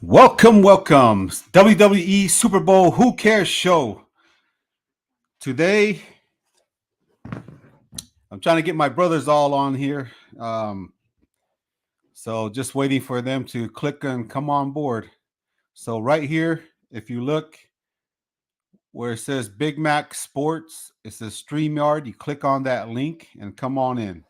Welcome. WWE Superbowl Who Cares show. Today, I'm trying to get my brothers all on here. So just waiting for them to click and come on board. So right here, if you look where it says Big Mac Sports, it says StreamYard. You click on that link and come on in.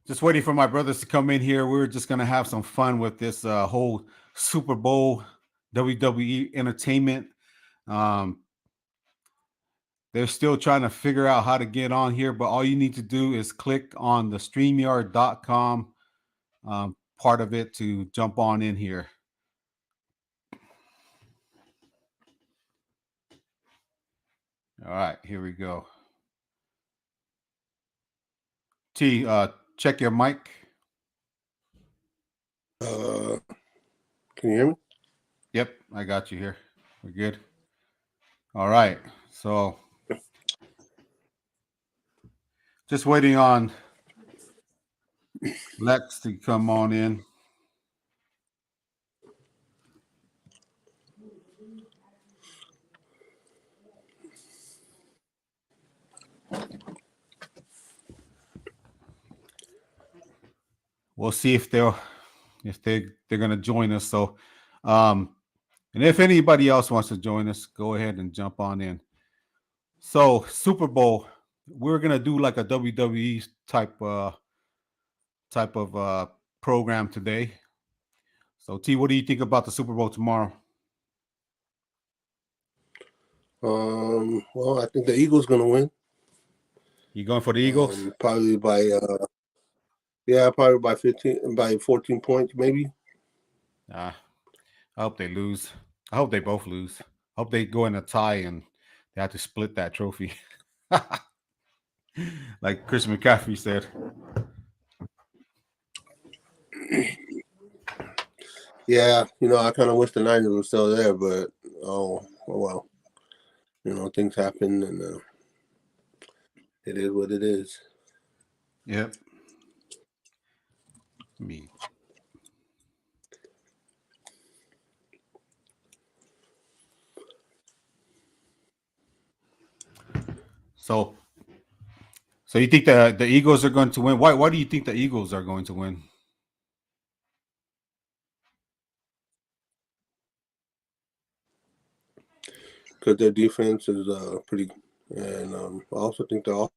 Just waiting for my brothers to come in here. We're just gonna have some fun with this whole Super Bowl WWE entertainment. Um, They're still trying to figure out how to get on here, but all you need to do is click on the StreamYard.com part of it to jump on in here. All right, here we go. T, check your mic. Can you hear me? Yep, I got you here. We're good. All right, so just waiting on Lex to come on in. We'll see if they're gonna join us. So, and if anybody else wants to join us, go ahead and jump on in. So Super Bowl, we're gonna do like a WWE type of program today. So T, what do you think about the Super Bowl tomorrow? Well, I think the Eagles gonna win. You going for the Eagles? Probably by 14 points, maybe. I hope they lose. I hope they both lose. I hope they go in a tie and they have to split that trophy. Like Chris McCaffrey said. Yeah, I kind of wish the Niners were still there, but oh well. Things happen, and it is what it is. Yep. Me. So you think the Eagles are going to win? Why do you think the Eagles are going to win? Because their defense is pretty, and I also think they're all,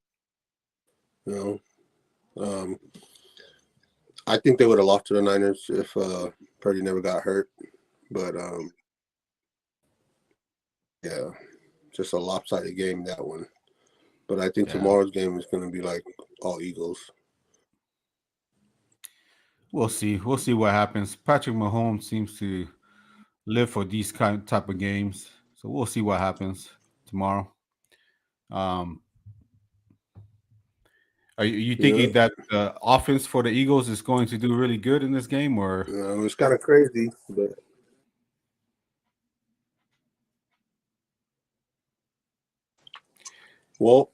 I think they would have lost to the Niners if Purdy never got hurt, but yeah, just a lopsided game, that one. But I think tomorrow's game is going to be like all Eagles. We'll see. We'll see what happens. Patrick Mahomes seems to live for these type of games, so we'll see what happens tomorrow. Are you thinking that the offense for the Eagles is going to do really good in this game, or it's kind of crazy, but well,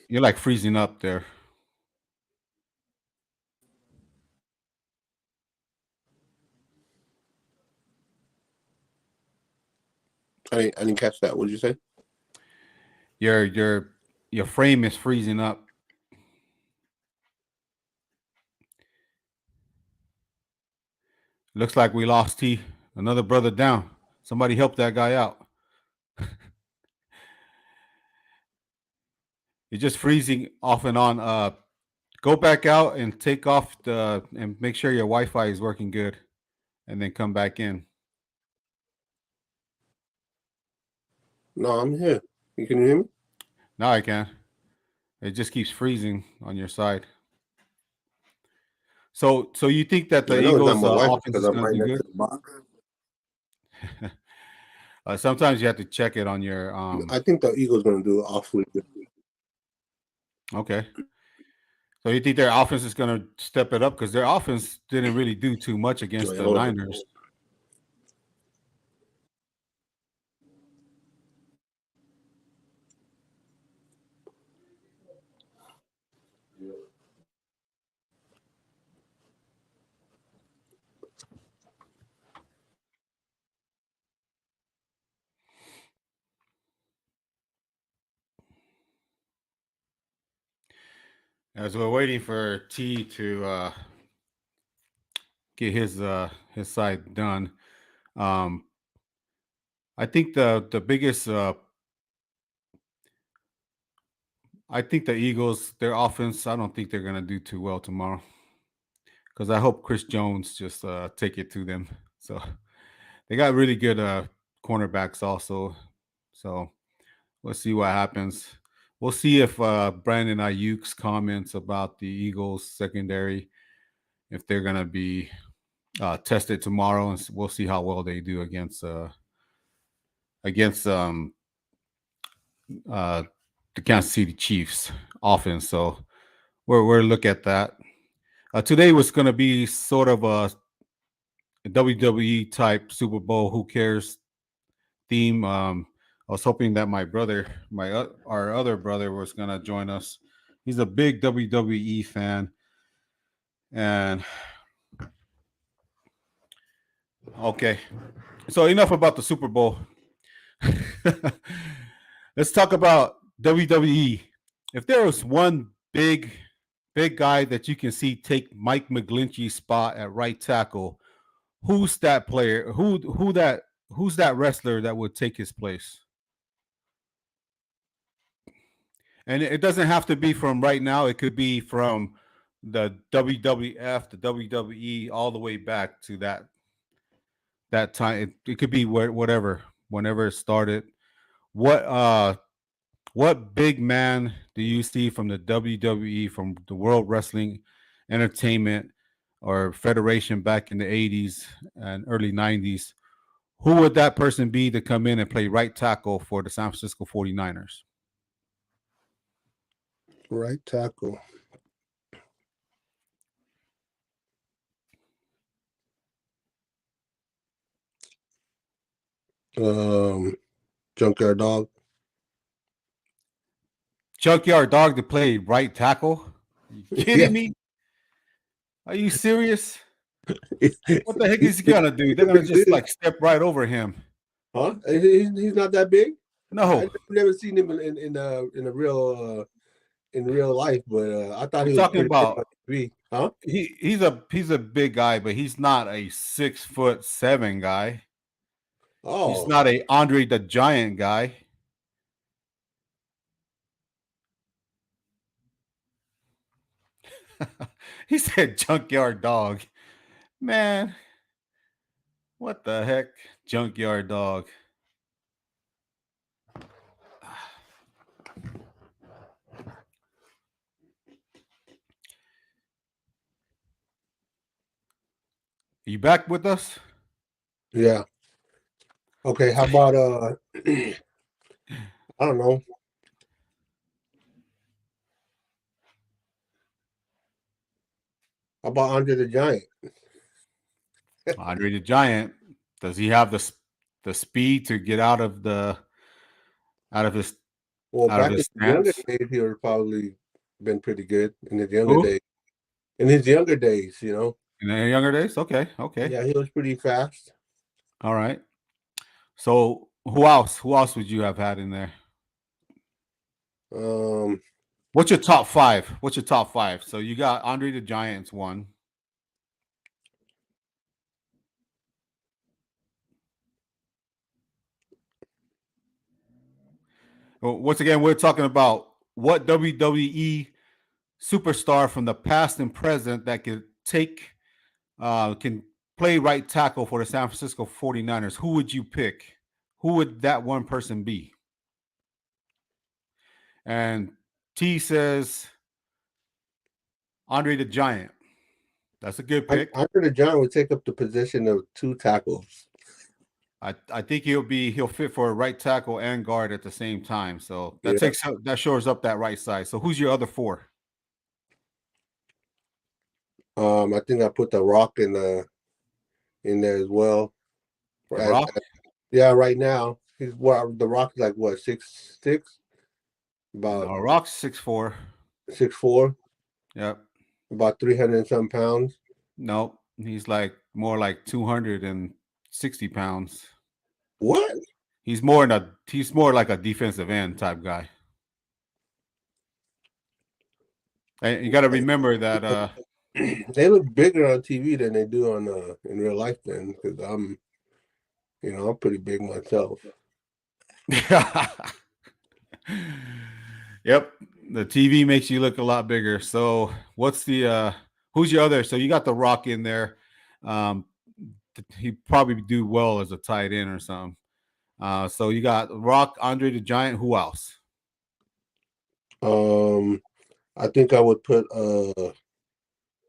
you're like freezing up there? I didn't catch that. What did you say? Your frame is freezing up. Looks like we lost T. Another brother down. Somebody help that guy out. You're just freezing off and on. Go back out and take off and make sure your Wi-Fi is working good, and then come back in. No, I'm here. Can you hear me? Now I can. It just keeps freezing on your side. So you think that the I know it's not Eagles' my wife offense because is I'm going to right do next good? to the box. Sometimes you have to check it on your. I think the Eagles going to do awfully good. Okay. So you think their offense is going to step it up because their offense didn't really do too much against Wait, the hold on. Niners. As we're waiting for T to get his side done, um, I think the biggest. I think the Eagles, their offense. I don't think they're going to do too well tomorrow because I hope Chris Jones just take it to them. So they got really good cornerbacks also. So we'll see what happens. We'll see if Brandon Ayuk's comments about the Eagles secondary, if they're going to be tested tomorrow, and we'll see how well they do against uh, the Kansas City Chiefs offense. So we're look at that. Today was going to be sort of a WWE type Super Bowl Who Cares theme. I was hoping that my brother, our other brother, was going to join us. He's a big WWE fan, and okay, so enough about the Super Bowl. Let's talk about WWE. If there was one big guy that you can see take Mike McGlinchey's spot at right tackle, who's that player? Who's that wrestler that would take his place? And it doesn't have to be from right now. It could be from the WWF, the WWE, all the way back to that time. It could be whatever, whenever it started. What what big man do you see from the WWE, from the World Wrestling Entertainment or Federation back in the 80s and early 90s? Who would that person be to come in and play right tackle for the San Francisco 49ers? Right tackle. Junkyard Dog. Junkyard Dog to play right tackle? Are you kidding me? Are you serious? What the heck is he gonna do? They're gonna just like step right over him. Huh? He's not that big. No, I've never seen him in real life, but I thought I'm he was talking pretty big about on TV. Huh? he's a big guy, but he's not a 6'7" guy. He's Oh, not a Andre the Giant guy. He said Junkyard Dog. Man, what the heck? Junkyard Dog. Are you back with us? yeah. Okay, how about I don't know. How about Andre the Giant? Andre the Giant. Does he have the speed to get out of his Well, out of back in his his younger stance? days, he would probably been pretty good in his younger Who? days. In his younger days, you know. In the younger days? Okay, okay. Yeah, he was pretty fast. All right. So who else? Who else would you have had in there? Um, What's your top five? What's your top five? So you got Andre the Giant's one. Well, once again, we're talking about what WWE superstar from the past and present that can play right tackle for the San Francisco 49ers. Who would you pick? Who would that one person be? And T says Andre the Giant. That's a good pick. Andre the Giant would take up the position of two tackles. I think he'll fit for a right tackle and guard at the same time. So Yeah. that shores up that right side. So who's your other four? I think I put the Rock in there as well. The Rock? Yeah, right now the Rock is like what 6'6", about No, Rock's 6'4". 6'4", Yep. about 300 and some pounds. No, he's like more like 260 pounds. What? He's more like a defensive end type guy. And you got to remember that they look bigger on TV than they do on in real life. Then, because I'm pretty big myself. Yep, the TV makes you look a lot bigger. So, what's the who's your other? So you got the Rock in there. He probably do well as a tight end or something. So you got Rock, Andre the Giant. Who else? I think I would put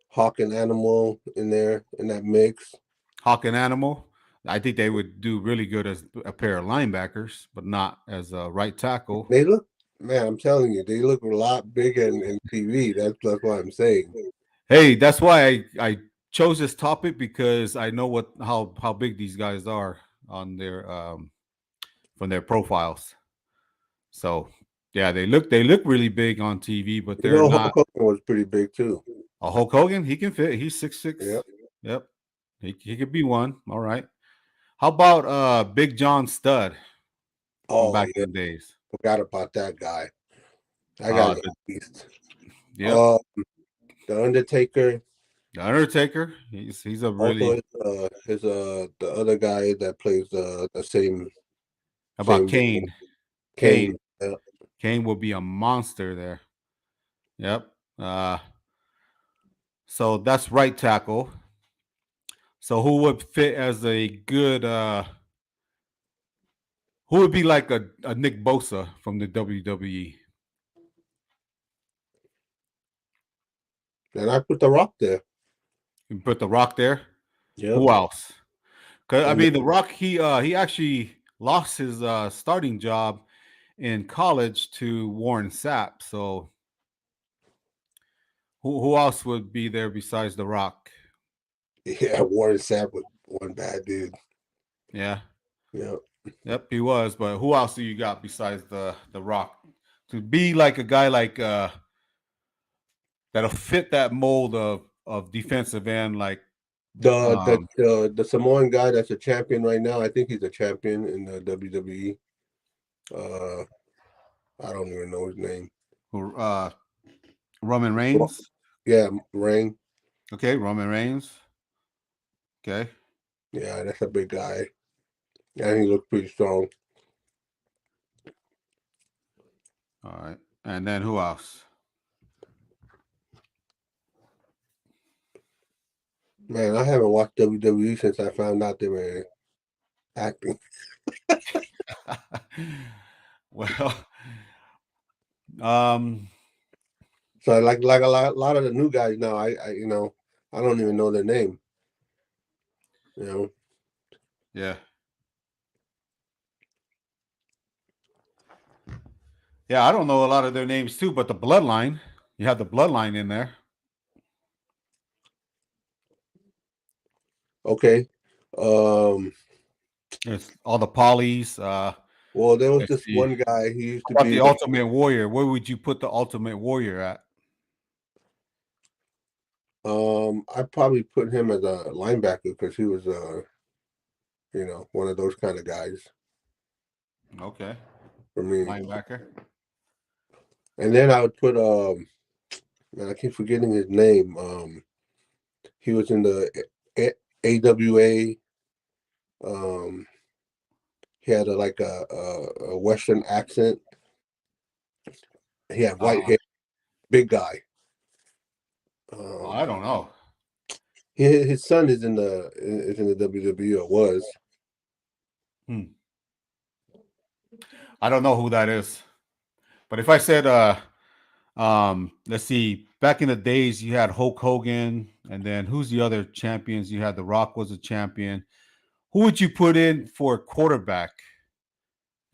Hawk and Animal in there in that mix. Hawk and Animal. I think they would do really good as a pair of linebackers, but not as a right tackle. They look, man, I'm telling you, they look a lot bigger in TV. That's what I'm saying. Hey, that's why I chose this topic, because I know how big these guys are on their from their profiles. So yeah, they look really big on TV, but they're not. Hulk Hogan was pretty big too. Hulk Hogan, he can fit. He's 6'6". Yep. He could be one. All right. How about Big John Studd? Back in the days. Forgot about that guy. I got at least. Yeah. The Undertaker. The Undertaker. He's a really. Also, the other guy that plays the same. How about Kane? Kane. Kane will be a monster there. Yep. So that's right tackle. So who would fit as a good who would be like a Nick Bosa from the WWE? And I put the Rock there. You put the Rock there? Yeah. Who else? Because I mean, the Rock, he actually lost his starting job in college to Warren Sapp. So who else would be there besides the Rock? Yeah, Warren Sapp was one bad dude. Yeah. Yep, he was. But who else do you got besides the Rock to be like a guy like that'll fit that mold of defensive end, like the Samoan guy that's a champion right now? I think he's a champion in the WWE. I don't even know his name. Roman Reigns. Yeah, Reigns. Okay, Roman Reigns. Okay. Yeah, that's a big guy. And he looks pretty strong. All right. And then who else? Man, I haven't watched WWE since I found out they were acting. Well, so like a lot of the new guys now, I I don't even know their name. Yeah. Yeah, I don't know a lot of their names too, but the Bloodline, you have the Bloodline in there. Okay. It's all the Polys. Well, there was this one guy. He used to be the Ultimate Warrior. Where would you put the Ultimate Warrior at? I'd probably put him as a linebacker because he was one of those kind of guys. Okay. For me. Linebacker. And then I would put man, I keep forgetting his name. He was in the AWA. He had a Western accent. He had white hair, big guy. I don't know. His son is in the WWE, or was. I don't know who that is. But if I said let's see, back in the days you had Hulk Hogan, And then who's the other champions? You had The Rock was a champion. Who would you put in for quarterback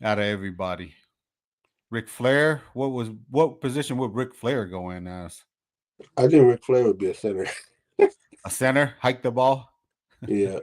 out of everybody? Ric Flair. What position would Ric Flair go in as? I think Ric Flair would be a center. A center, hike the ball. Yeah.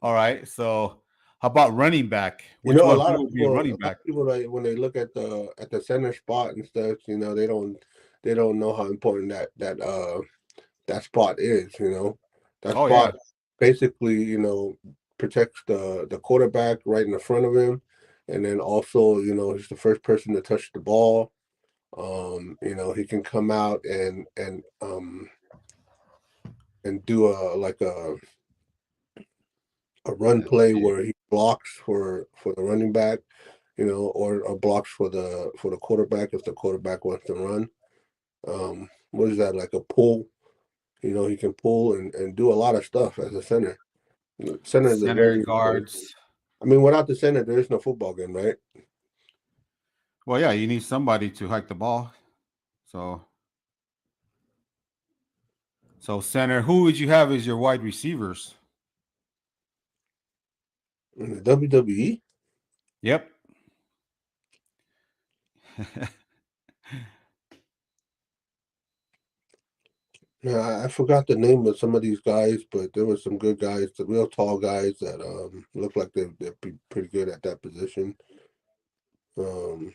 All right. So how about running back? You Which know, one? Who would be a running a lot back? of people like when they look at the center spot and stuff, you know, they don't know how important that spot is, you know. That Oh yeah, spot basically, you know, protects the quarterback right in the front of him. And then also, you know, he's the first person to touch the ball. You know, he can come out and do a run let's play see. where he blocks for the running back, you know, or blocks for the quarterback if the quarterback wants to run. What is that, like a pull? You know, he can pull and do a lot of stuff as a center. Center is a Center very important. guards. I mean, without the center, there is no football game, right? Well, yeah, you need somebody to hike the ball. So center. Who would you have as your wide receivers? In the WWE, Yep. yeah, I forgot the name of some of these guys, but there were some good guys, the real tall guys that look like they're pretty good at that position. Um,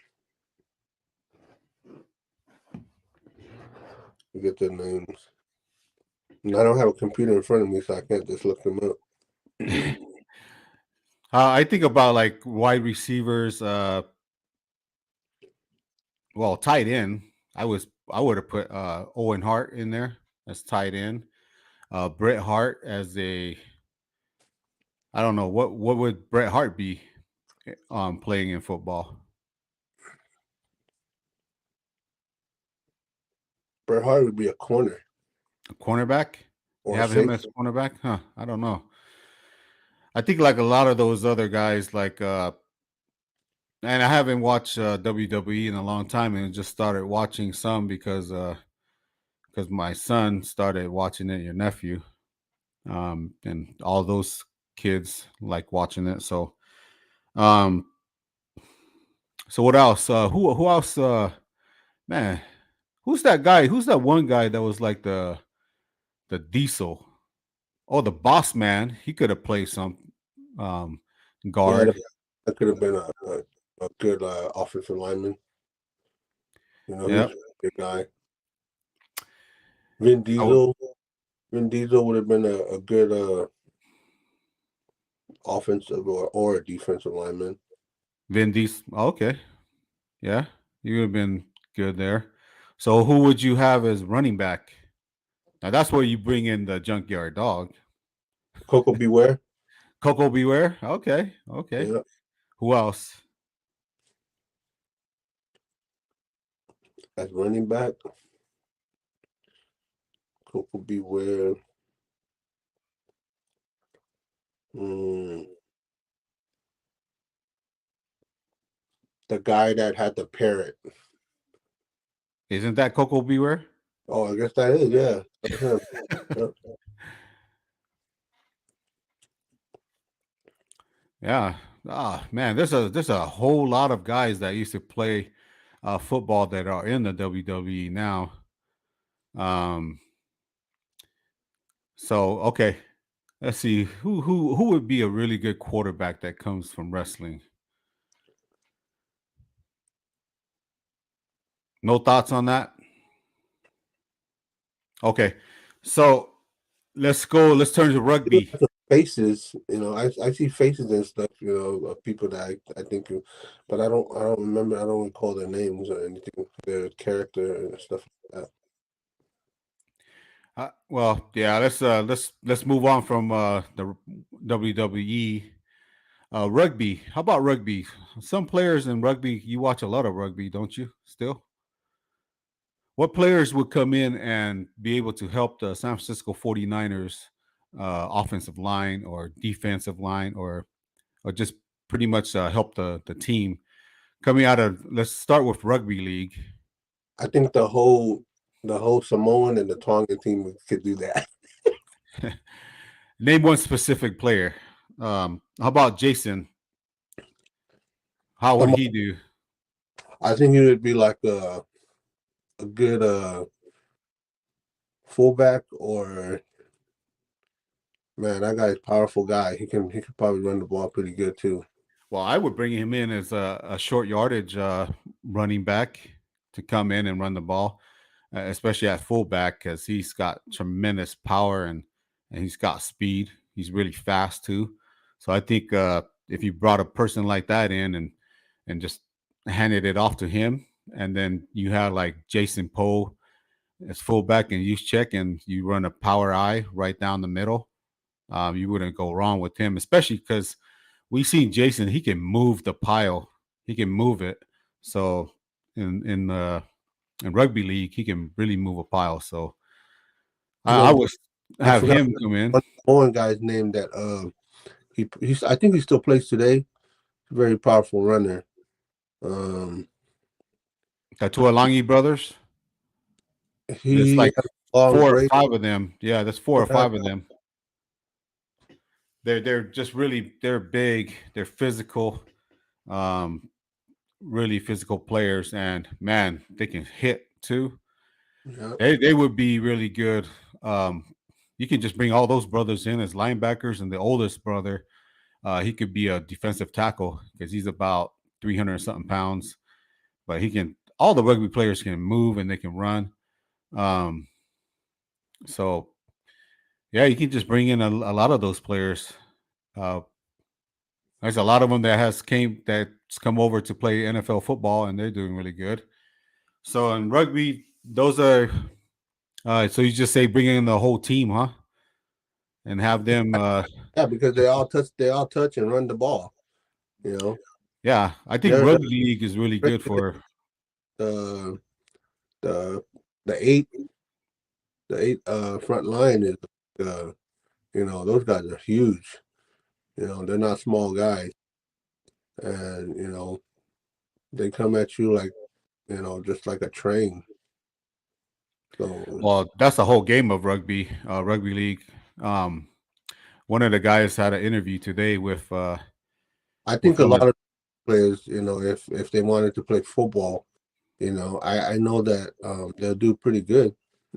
Forget their names. And I don't have a computer in front of me, so I can't just look them up. I think about like wide receivers. Well, tight end. I would have put Owen Hart in there as tight end. Bret Hart as a. I don't know what would Bret Hart be playing in football. Bret Hart would be a corner A cornerback. You or a have him as safety. cornerback? Huh? I don't know. I think like a lot of those other guys, like and I haven't watched WWE in a long time, and just started watching some because my son started watching it, your nephew, and all those kids like watching it. Um, so what else? Who else? Man, who's that guy? Who's that one guy that was like the Diesel? Oh, the Boss Man. He could have played some um, Yeah, guard. that could have been a good offensive lineman. You know, he was Yep. a good guy. Vin Oh, Diesel. Vin Diesel would have been a good offensive or a defensive lineman. Vin Diesel. Okay. Yeah, you would have been good there. So who would you have as running back? Now that's where you bring in the junkyard dog. Coco Beware. Coco Beware. Okay. Okay. Yeah, Who else? as running back. Coco Beware. Mm, the guy that had the parrot. Isn't that Coco Beware? Oh, I guess that is, yeah. That's him. Yep. Yeah. Ah, man, there's a whole lot of guys that used to play football that are in the WWE now. Um. So okay, let's see who would be a really good quarterback that comes from wrestling. No thoughts on that? Okay, so let's go. Let's turn to rugby. Faces, you know, I see faces and stuff, you know, of people that I think of, but I don't remember, I don't recall their names or anything, their character and stuff like that. Well, yeah. Let's move on from the WWE. Rugby. How about rugby? Some players in rugby. You watch a lot of rugby, don't you? Still, what players would come in and be able to help the San Francisco 49ers offensive line or defensive line or just pretty much help the team coming out of? Let's start with rugby league. I think the whole the whole Samoan and the Tongan team could do that. Name one specific player. How about Jason? How would Some, he do? I think he would be like a good fullback, or man, that guy's a powerful guy. He could probably run the ball pretty good too. Well, I would bring him in as a short yardage running back to come in and run the ball, especially at fullback because he's got tremendous power and he's got speed. He's really fast too. So I think if you brought a person like that in and just handed it off to him, and then you had like Jason Poe as fullback and use check, and you run a power eye right down the middle, you wouldn't go wrong with him, especially because we've seen Jason. He can move the pile. He can move it. So in rugby league, he can really move a pile. So You I know, would I have forgot him come in. one Samoan guy's name that he's I think he still plays today. Very powerful runner. Um, The Tuolangi brothers. There's he like has a long four or braid. five of them. Yeah, there's four or Yeah, five of them. They're just really they're big. They're physical. Um, really physical players, and man, they can hit too. yeah. They would be really good. You can just bring all those brothers in as linebackers, and the oldest brother, he could be a defensive tackle because he's about 300 something pounds. But he can. All the rugby players can move and they can run. Um, so yeah, you can just bring in a lot of those players. Uh, there's a lot of them that's come over to play NFL football, and they're doing really good. So in rugby, those are. So you just say bring in the whole team, huh? And have them. Yeah, because they all touch and run the ball. You know, Yeah, I think they're rugby league is really good for. the the the eight front line is uh those guys are huge. They're not small guys, and they come at you like just like a train. So Well, that's the whole game of rugby league. Um, One of the guys had an interview today I think with a one lot of. of players, if they wanted to play football, I know that they'll do pretty good.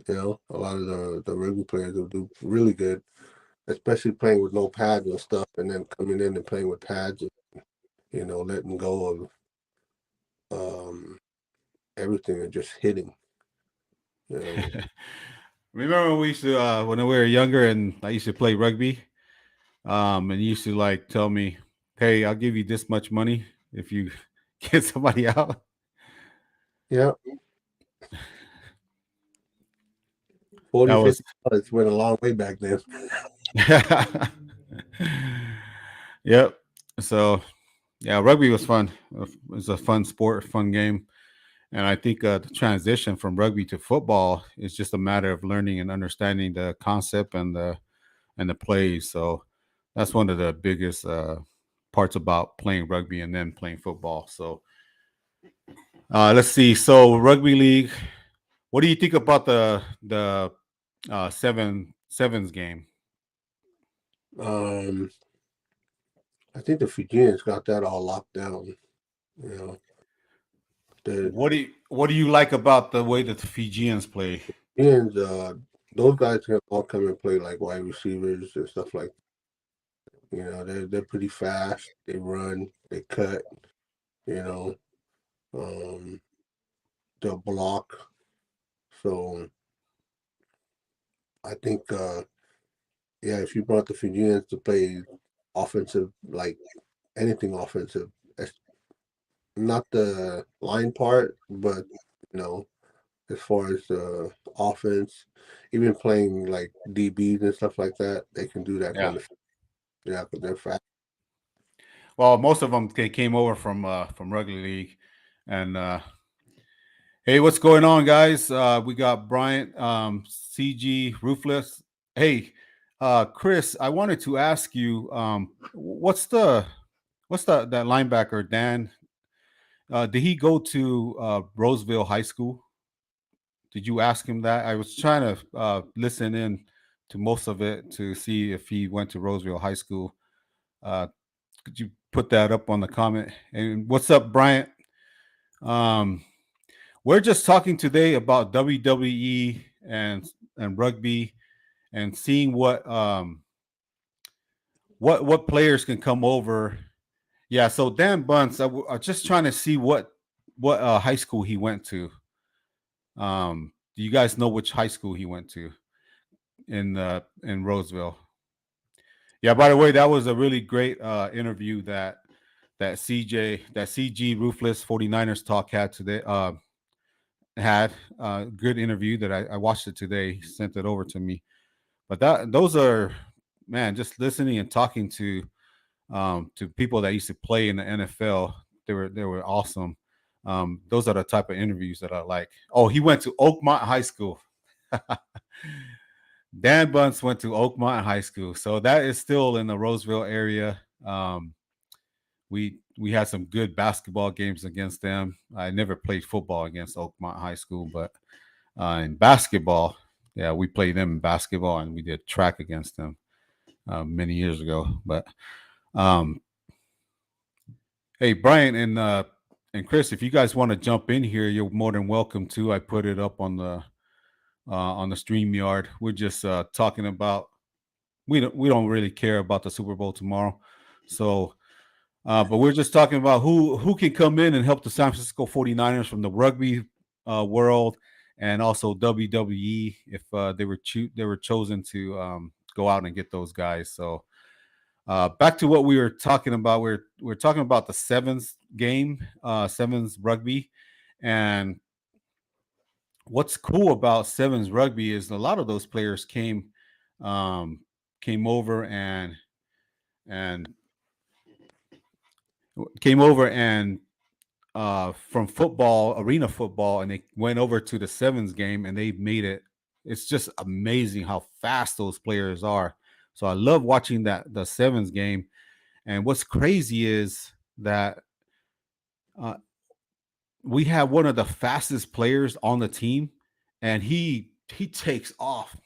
A lot of the rugby players will do really good, especially playing with no pads and stuff, and then coming in and playing with pads, and, letting go of everything and just hitting. You know, Remember when we used to when we were younger and I used to play rugby, and you used to like tell me, "Hey, I'll give you this much money if you get somebody out." yeah, 40, That was. $50 went a long way back then. Yep. So yeah, rugby was fun. It was a fun sport, fun game, and I think the transition from rugby to football is just a matter of learning and understanding the concept and the plays. So that's one of the biggest parts about playing rugby and then playing football. So let's see. So rugby league. What do you think about the sevens game? Um, I think the Fijians got that all locked down. You know, the What do you like about the way that the Fijians play? Fijians, those guys can all come and play like wide receivers and stuff like. They're pretty fast. They run. They cut. You know, um, they'll block. So I think, yeah, if you brought the Fijians to play offensive, like anything offensive, not the line part, but as far as the offense, even playing like DBs and stuff like that, they can do that Yeah. kind of. Yeah, because they're fast. Well, most of them came over from rugby league, and hey, what's going on, guys? We got Bryant, CG, Ruthless. Hey, Chris, I wanted to ask you, what's that linebacker Dan? Did he go to Roseville High School? did you ask him that? I was trying to listen in to most of it to see if he went to Roseville High School. Uh, could you put that up on the comment? And what's up, Bryant? Um, we're just talking today about WWE and rugby and seeing what players can come over. Yeah, so Dan Bunce, I'm just trying to see what high school he went to. Do you guys know which high school he went to in Roseville? Yeah. By the way, that was a really great interview that CG Ruthless 49ers Talk had today. Had good interview that I watched it today. He sent it over to me. But those are, man, just listening and talking to people that used to play in the NFL. They were awesome. Those are the type of interviews that I like. Oh, he went to Oakmont High School. Dan Bunce went to Oakmont High School, so that is still in the Roseville area. We had some good basketball games against them. I never played football against Oakmont High School, but in basketball, yeah, we played them in basketball, and we did track against them many years ago. But hey, Brian and Chris, if you guys want to jump in here, you're more than welcome to. I put it up on the StreamYard. We're just talking about we don't really care about the Super Bowl tomorrow, so but we're just talking about who can come in and help the San Francisco 49ers from the rugby world and also WWE if they were chosen to go out and get those guys. So back to what we were talking about. We're talking about the sevens game, sevens rugby, and what's cool about sevens rugby is a lot of those players came over and came over and from football, arena football, and they went over to the sevens game and they made it. It's just amazing how fast those players are. So I love watching the sevens game. And what's crazy is that uh, we have one of the fastest players on the team, and he takes off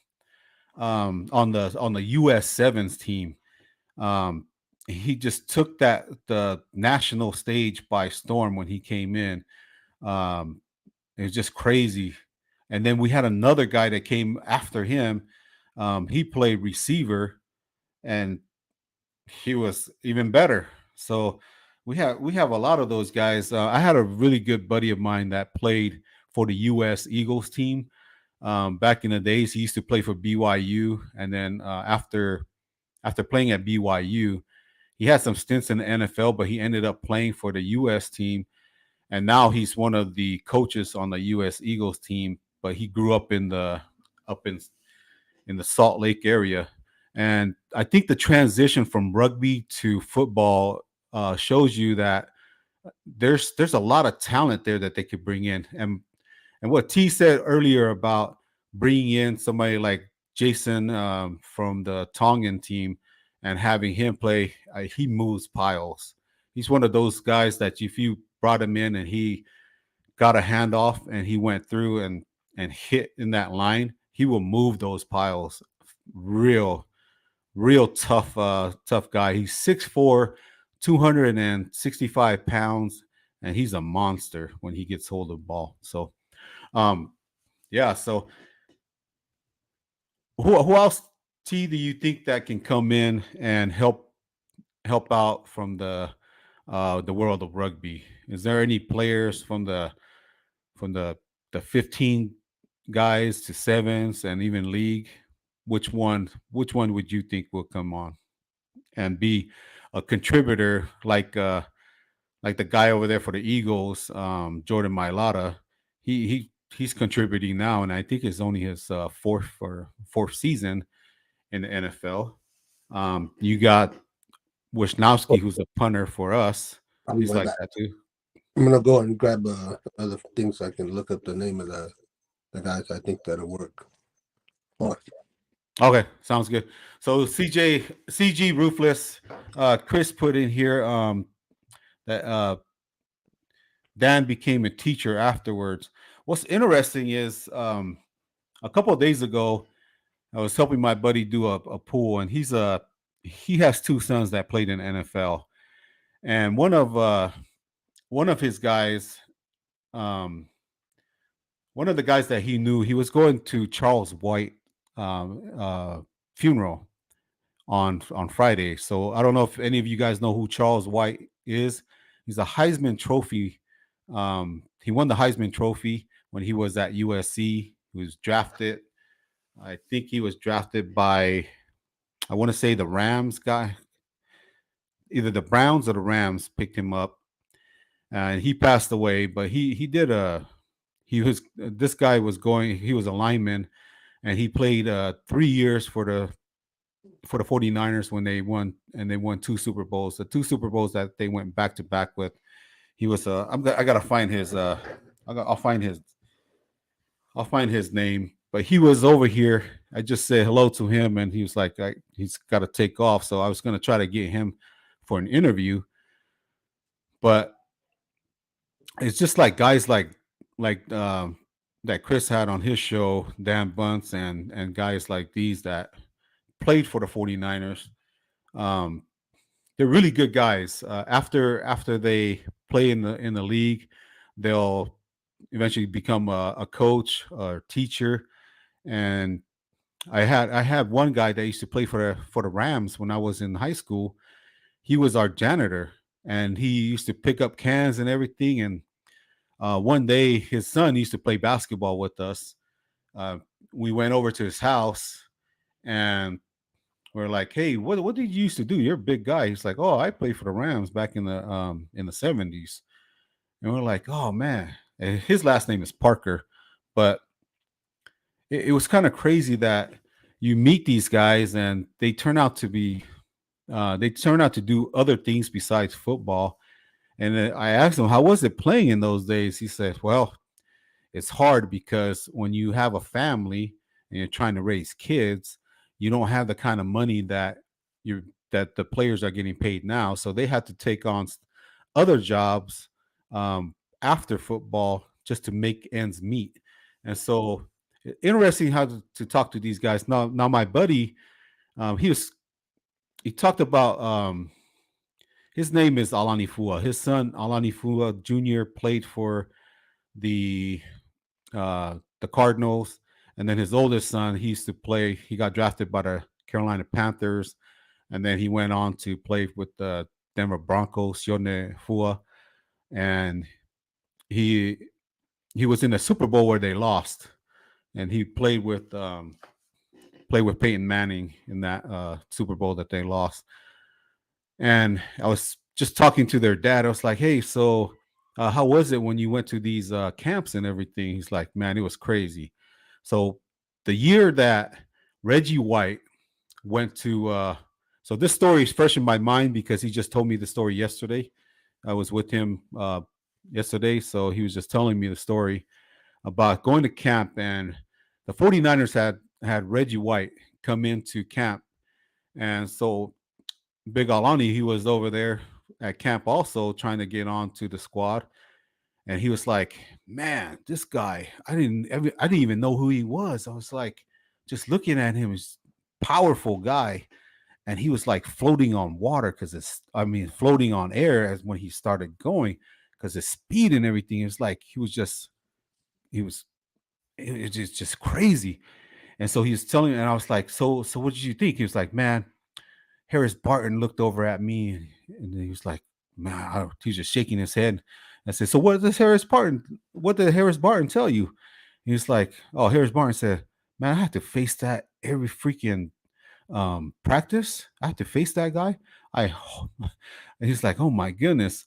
on the US sevens team. Um, he just took the national stage by storm when he came in. Um, it was just crazy. And then we had another guy that came after him. He played receiver, and he was even better. So we have a lot of those guys. I had a really good buddy of mine that played for the U.S. Eagles team back in the days. He used to play for BYU, and then after playing at BYU, he had some stints in the NFL, but he ended up playing for the U.S. team, and now he's one of the coaches on the U.S. Eagles team. But he grew up up in the Salt Lake area, and I think the transition from rugby to football shows you that there's a lot of talent there that they could bring in, and what T said earlier about bringing in somebody like Jason from the Tongan team and having him play, he moves piles. He's one of those guys that if you brought him in and he got a handoff and he went through and hit in that line, he will move those piles. Real, real tough guy. He's 6'4", 265 pounds, and he's a monster when he gets hold of the ball. So yeah, so who else, T, do you think that can come in and help out from the world of rugby? Is there any players from the 15 guys to sevens and even league? Which one would you think will come on and be a contributor like the guy over there for the Eagles, Jordan Mailata? He's contributing now, and I think it's only his fourth season in the NFL. You got Oh, Wisnowski, who's a punter for us. I'll be He's right like back. that too. I'm gonna go and grab other things so I can look up the name of the guys I think that'll work. Hold on. Okay, sounds good. So CG Ruthless, Chris put in here that Dan became a teacher afterwards. what's interesting is a couple of days ago, I was helping my buddy do a pool, and he has two sons that played in NFL, and one of his guys, um, one of the guys that he knew, he was going to Charles White um, uh, funeral on Friday. So I don't know if any of you guys know who Charles White is. He's a Heisman Trophy. He won the Heisman Trophy when he was at USC. He was drafted. I think he was drafted by, I want to say, the Rams guy. Either the Browns or the Rams picked him up, and he passed away. But he did a he was this guy was going. He was a lineman, and he played 3 years for the 49ers when they won, and they won two Super Bowls. The two Super Bowls that they went back to back with. He was I gotta find his I'll find his name. But he was over here. I just said hello to him, and he was like, he's got to take off. So I was gonna try to get him for an interview, but it's just like guys like that Chris had on his show, Dan Bunce, and guys like these that played for the 49ers. Um, they're really good guys. After they play in the league, they'll eventually become a coach or teacher. And I had one guy that used to play for the Rams when I was in high school. He was our janitor, and he used to pick up cans and everything. And one day, his son used to play basketball with us. Uh, we went over to his house, and we're like, "Hey, what did you used to do? You're a big guy." He's like, "Oh, I played for the Rams back in the 70s." And we're like, "Oh man." And his last name is Parker, but it was kind of crazy that you meet these guys and they turn out to do other things besides football. And then I asked him, "How was it playing in those days?" He said, "Well, it's hard because when you have a family and you're trying to raise kids, you don't have the kind of money that the players are getting paid now. So they had to take on other jobs after football just to make ends meet." And so interesting how to talk to these guys. Now my buddy, um, he was he talked about his name is Alani Fua. His son Alani Fua Jr. played for the the Cardinals, and then his oldest son, he used to play. He got drafted by the Carolina Panthers, and then he went on to play with the Denver Broncos. Sione Fua, and he he was in the Super Bowl where they lost, and he played with Peyton Manning in that Super Bowl that they lost. And I was just talking to their dad. I was like, "Hey, so how was it when you went to these camps and everything?" He's like, "Man, it was crazy." So the year that Reggie White went to, so this story is fresh in my mind because he just told me the story yesterday. I was with him yesterday, so he was just telling me the story about going to camp, and the 49ers had Reggie White come into camp. And so Big Alani, he was over there at camp also trying to get on to the squad. And he was like, "Man, this guy, I didn't even know who he was." I was like, just looking at him, he's powerful guy. And he was like floating on water because floating on air as when he started going because his speed and everything. It's like he was it's just crazy. And so he was telling me, and I was like, so what did you think? He was like, "Man, Harris Barton looked over at me, and he was like, man, he was just shaking his head." I said, "So what did Harris Barton tell you?" He was like, "Oh, Harris Barton said, man, I have to face that every freaking practice. I have to face that guy." I and he's like, "Oh my goodness."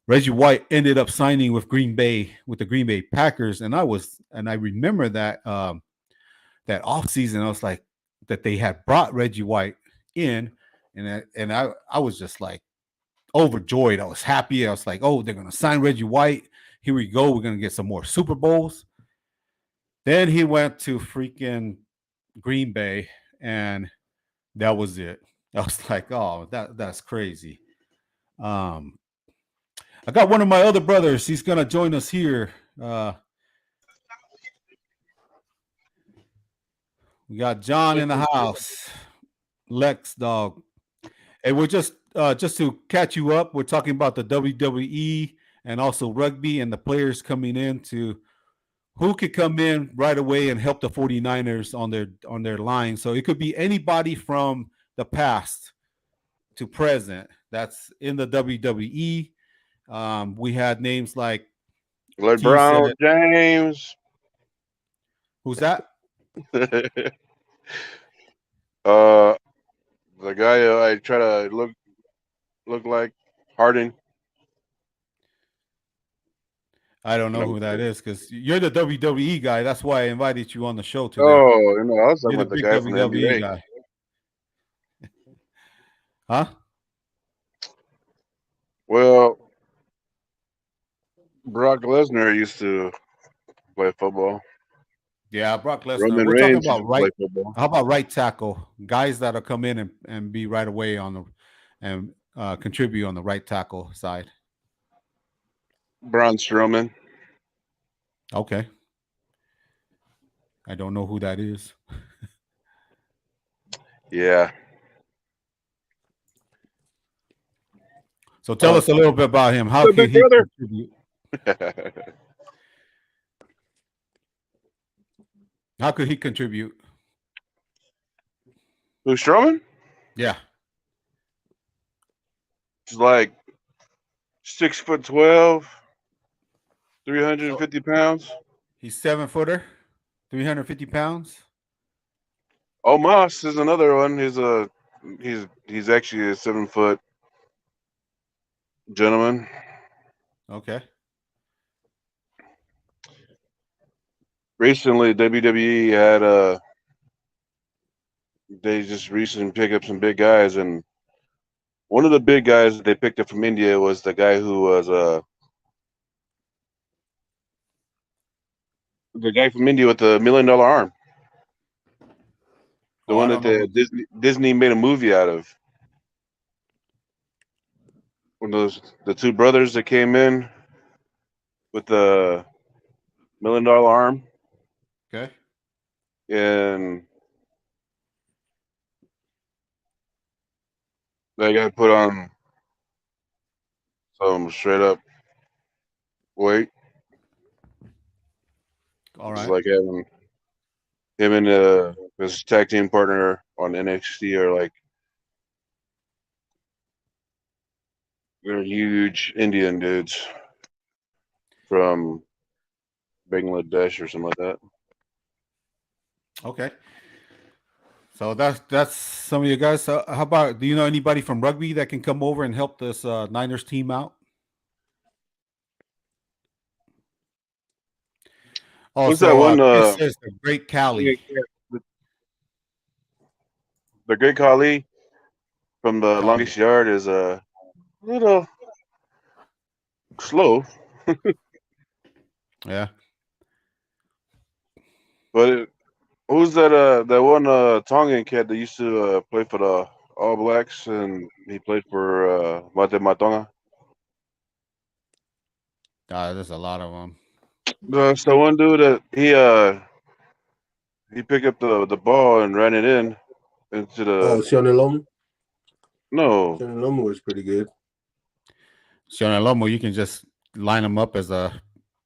Reggie White ended up signing with the Green Bay Packers, and I remember that off season, I was like, that they had brought Reggie White in, and I was just like overjoyed. I was happy. I was like, "Oh, they're gonna sign Reggie White. Here we go. We're gonna get some more Super Bowls." Then he went to freaking Green Bay, and that was it. I was like, "Oh, that's crazy." Um, I got one of my other brothers. He's gonna join us here. We got John in the house. Lex dog. And we're just to catch you up, we're talking about the WWE and also rugby and the players coming in to who could come in right away and help the 49ers on their line. So it could be anybody from the past to present that's in the WWE. We had names like LeBron James. Who's that? The guy I try to look like Harding. I don't know who that is because you're the WWE guy. That's why I invited you on the show today. Oh, I was talking You're about the guy from the NBA. guy. Huh? Well, Brock Lesnar used to play football. Yeah, Brock Lesnar. Roman We're Reigns talking about right. play football. How about right tackle? Guys that'll come in and be right away on the and contribute on the right tackle side. Braun Strowman. Okay. I don't know who that is. Yeah. So tell us a little bit about him. How could he contribute? How could he contribute? Who, Strowman? Yeah. He's like 6'12", 350 pounds. He's 7-footer, 350 pounds. Omos is another one. He's actually a 7-foot gentleman. Okay. Recently, WWE had they just recently picked up some big guys, and one of the big guys that they picked up from India was the guy who was the guy from India with the $1 million arm. The one that Disney made a movie out of. One of the two brothers that came in with the $1 million arm. Okay. And they got put on some straight up weight. All right. It's like having him and his tag team partner on NXT are like they're huge Indian dudes from Bangladesh or something like that. Okay. So that's some of you guys. How about, do you know anybody from rugby that can come over and help this Niners team out? Oh, who's that one? This is the Great Khali. The Great Khali from the Longest Yard is a little slow. Yeah. But who's that one Tongan kid that used to play for the All Blacks and he played for Mate Matonga? There's a lot of them. That's the one dude that he picked up the ball and ran it into the. Oh, Sionelom? No. Sionelom was pretty good. Sionelom, you can just line him up as a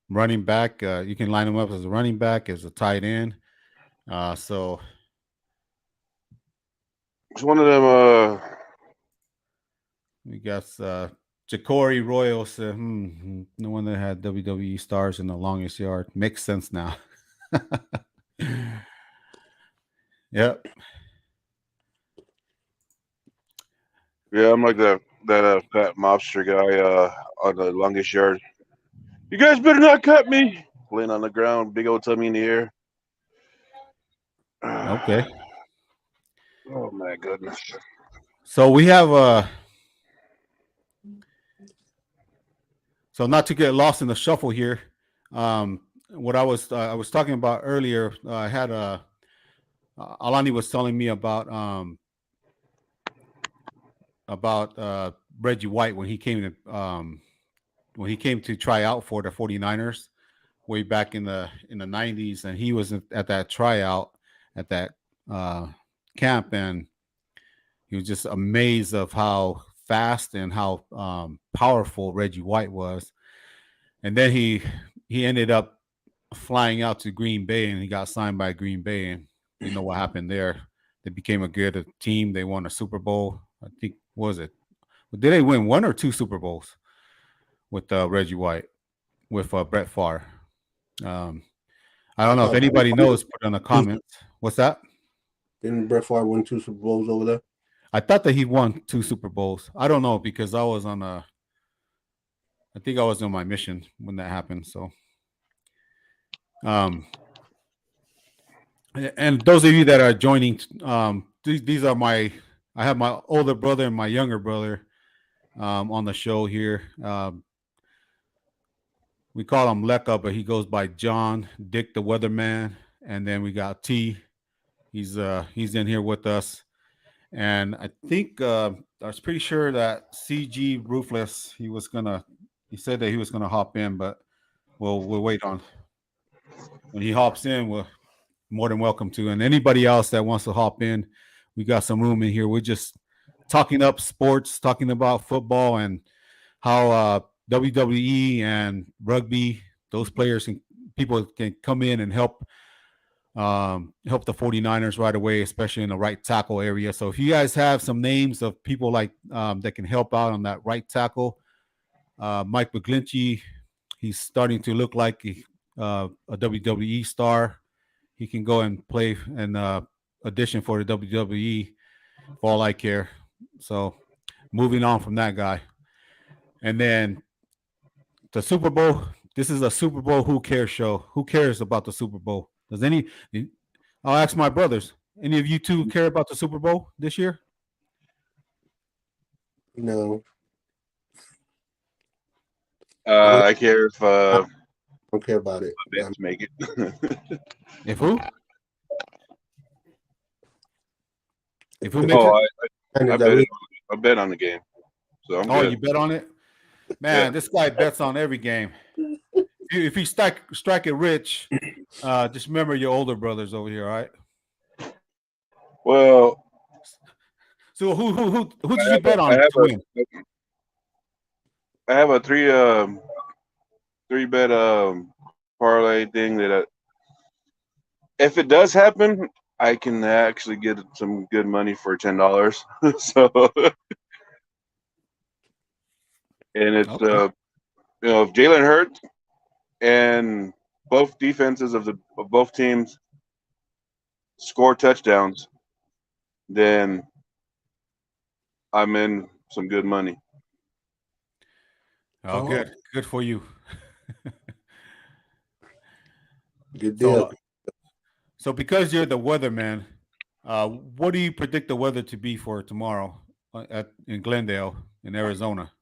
running back. You can line him up as a running back, as a tight end. So it's one of them. We got Ja'Cory Royals, the one that had WWE stars in the Longest Yard. Makes sense now. Yep. Yeah, I'm like that fat mobster guy on the Longest Yard. You guys better not cut me. Laying on the ground, big old tummy in the air. Okay. Oh my goodness. So we have so not to get lost in the shuffle here. What I was talking about earlier, I had Alani was telling me about Reggie White when he came to try out for the 49ers way back in the 90s, and he was at that tryout at that camp, and he was just amazed of how fast and how powerful Reggie White was. And then he ended up flying out to Green Bay, and he got signed by Green Bay, and you know what happened there. They became a good team. They won a Super Bowl. I think, what was it? Did they win 1 or 2 Super Bowls with Reggie White, with Brett Favre? I don't know if anybody knows. Put in the comments. What's that? Didn't Brett Favre win 2 Super Bowls over there? I thought that he won 2 Super Bowls. I don't know, because I think I was on my mission when that happened. So, and those of you that are joining, these are I have my older brother and my younger brother on the show here. We call him Lekka, but he goes by John, Dick the Weatherman, and then we got T. He's in here with us, and I think I was pretty sure that CG Ruthless he said that he was gonna hop in, but we'll wait on when he hops in. We're more than welcome to, and anybody else that wants to hop in, we got some room in here. We're just talking up sports, talking about football, and how WWE and rugby, those players and people can come in and help the 49ers right away, especially in the right tackle area. So if you guys have some names of people like that can help out on that right tackle, Mike McGlinchey, he's starting to look like a WWE star. He can go and play and audition for the WWE for all I care. So moving on from that guy. And then the Super Bowl. This is a Super Bowl Who Cares show. Who cares about the Super Bowl? I'll ask my brothers. Any of you two care about the Super Bowl this year? No. I care if I don't care about it. Mets make it. If who? If who makes it? I bet on the game. So I'm good. You bet on it? Man, This guy bets on every game. If you strike it rich, just remember your older brothers over here, all right? Well, so who did you bet on to win? I have a three bet parlay thing that if it does happen, I can actually get some good money for $10. So, and it's Okay. if Jalen Hurts and both defenses of both teams score touchdowns, then I'm in some good money. Oh, good for you. Good deal. So because you're the weatherman, what do you predict the weather to be for tomorrow in Glendale, in Arizona?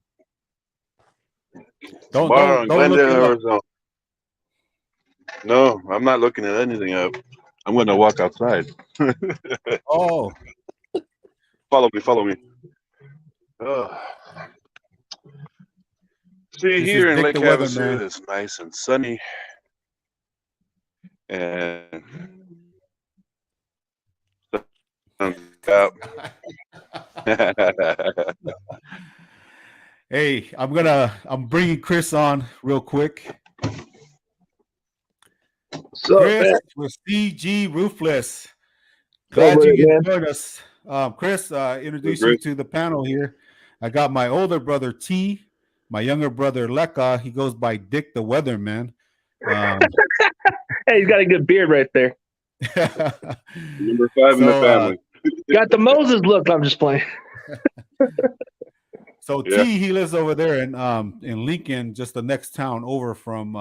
Don't look it up. No, I'm not looking at anything up. I'm going to walk outside. Oh, Follow me. See, This here is in Dick Lake the Havasu, Weatherman. it's nice and sunny. And hey, I'm bringing Chris on real quick. So, Chris with CG Ruthless. Glad you can join us. Chris, introduce you to the panel here. I got my older brother T, my younger brother Lekka. He goes by Dick the Weatherman. hey, he's got a good beard right there. Number 5 in the family. Got the Moses look. I'm just playing. So Yeah. T, he lives over there in Lincoln, just the next town over from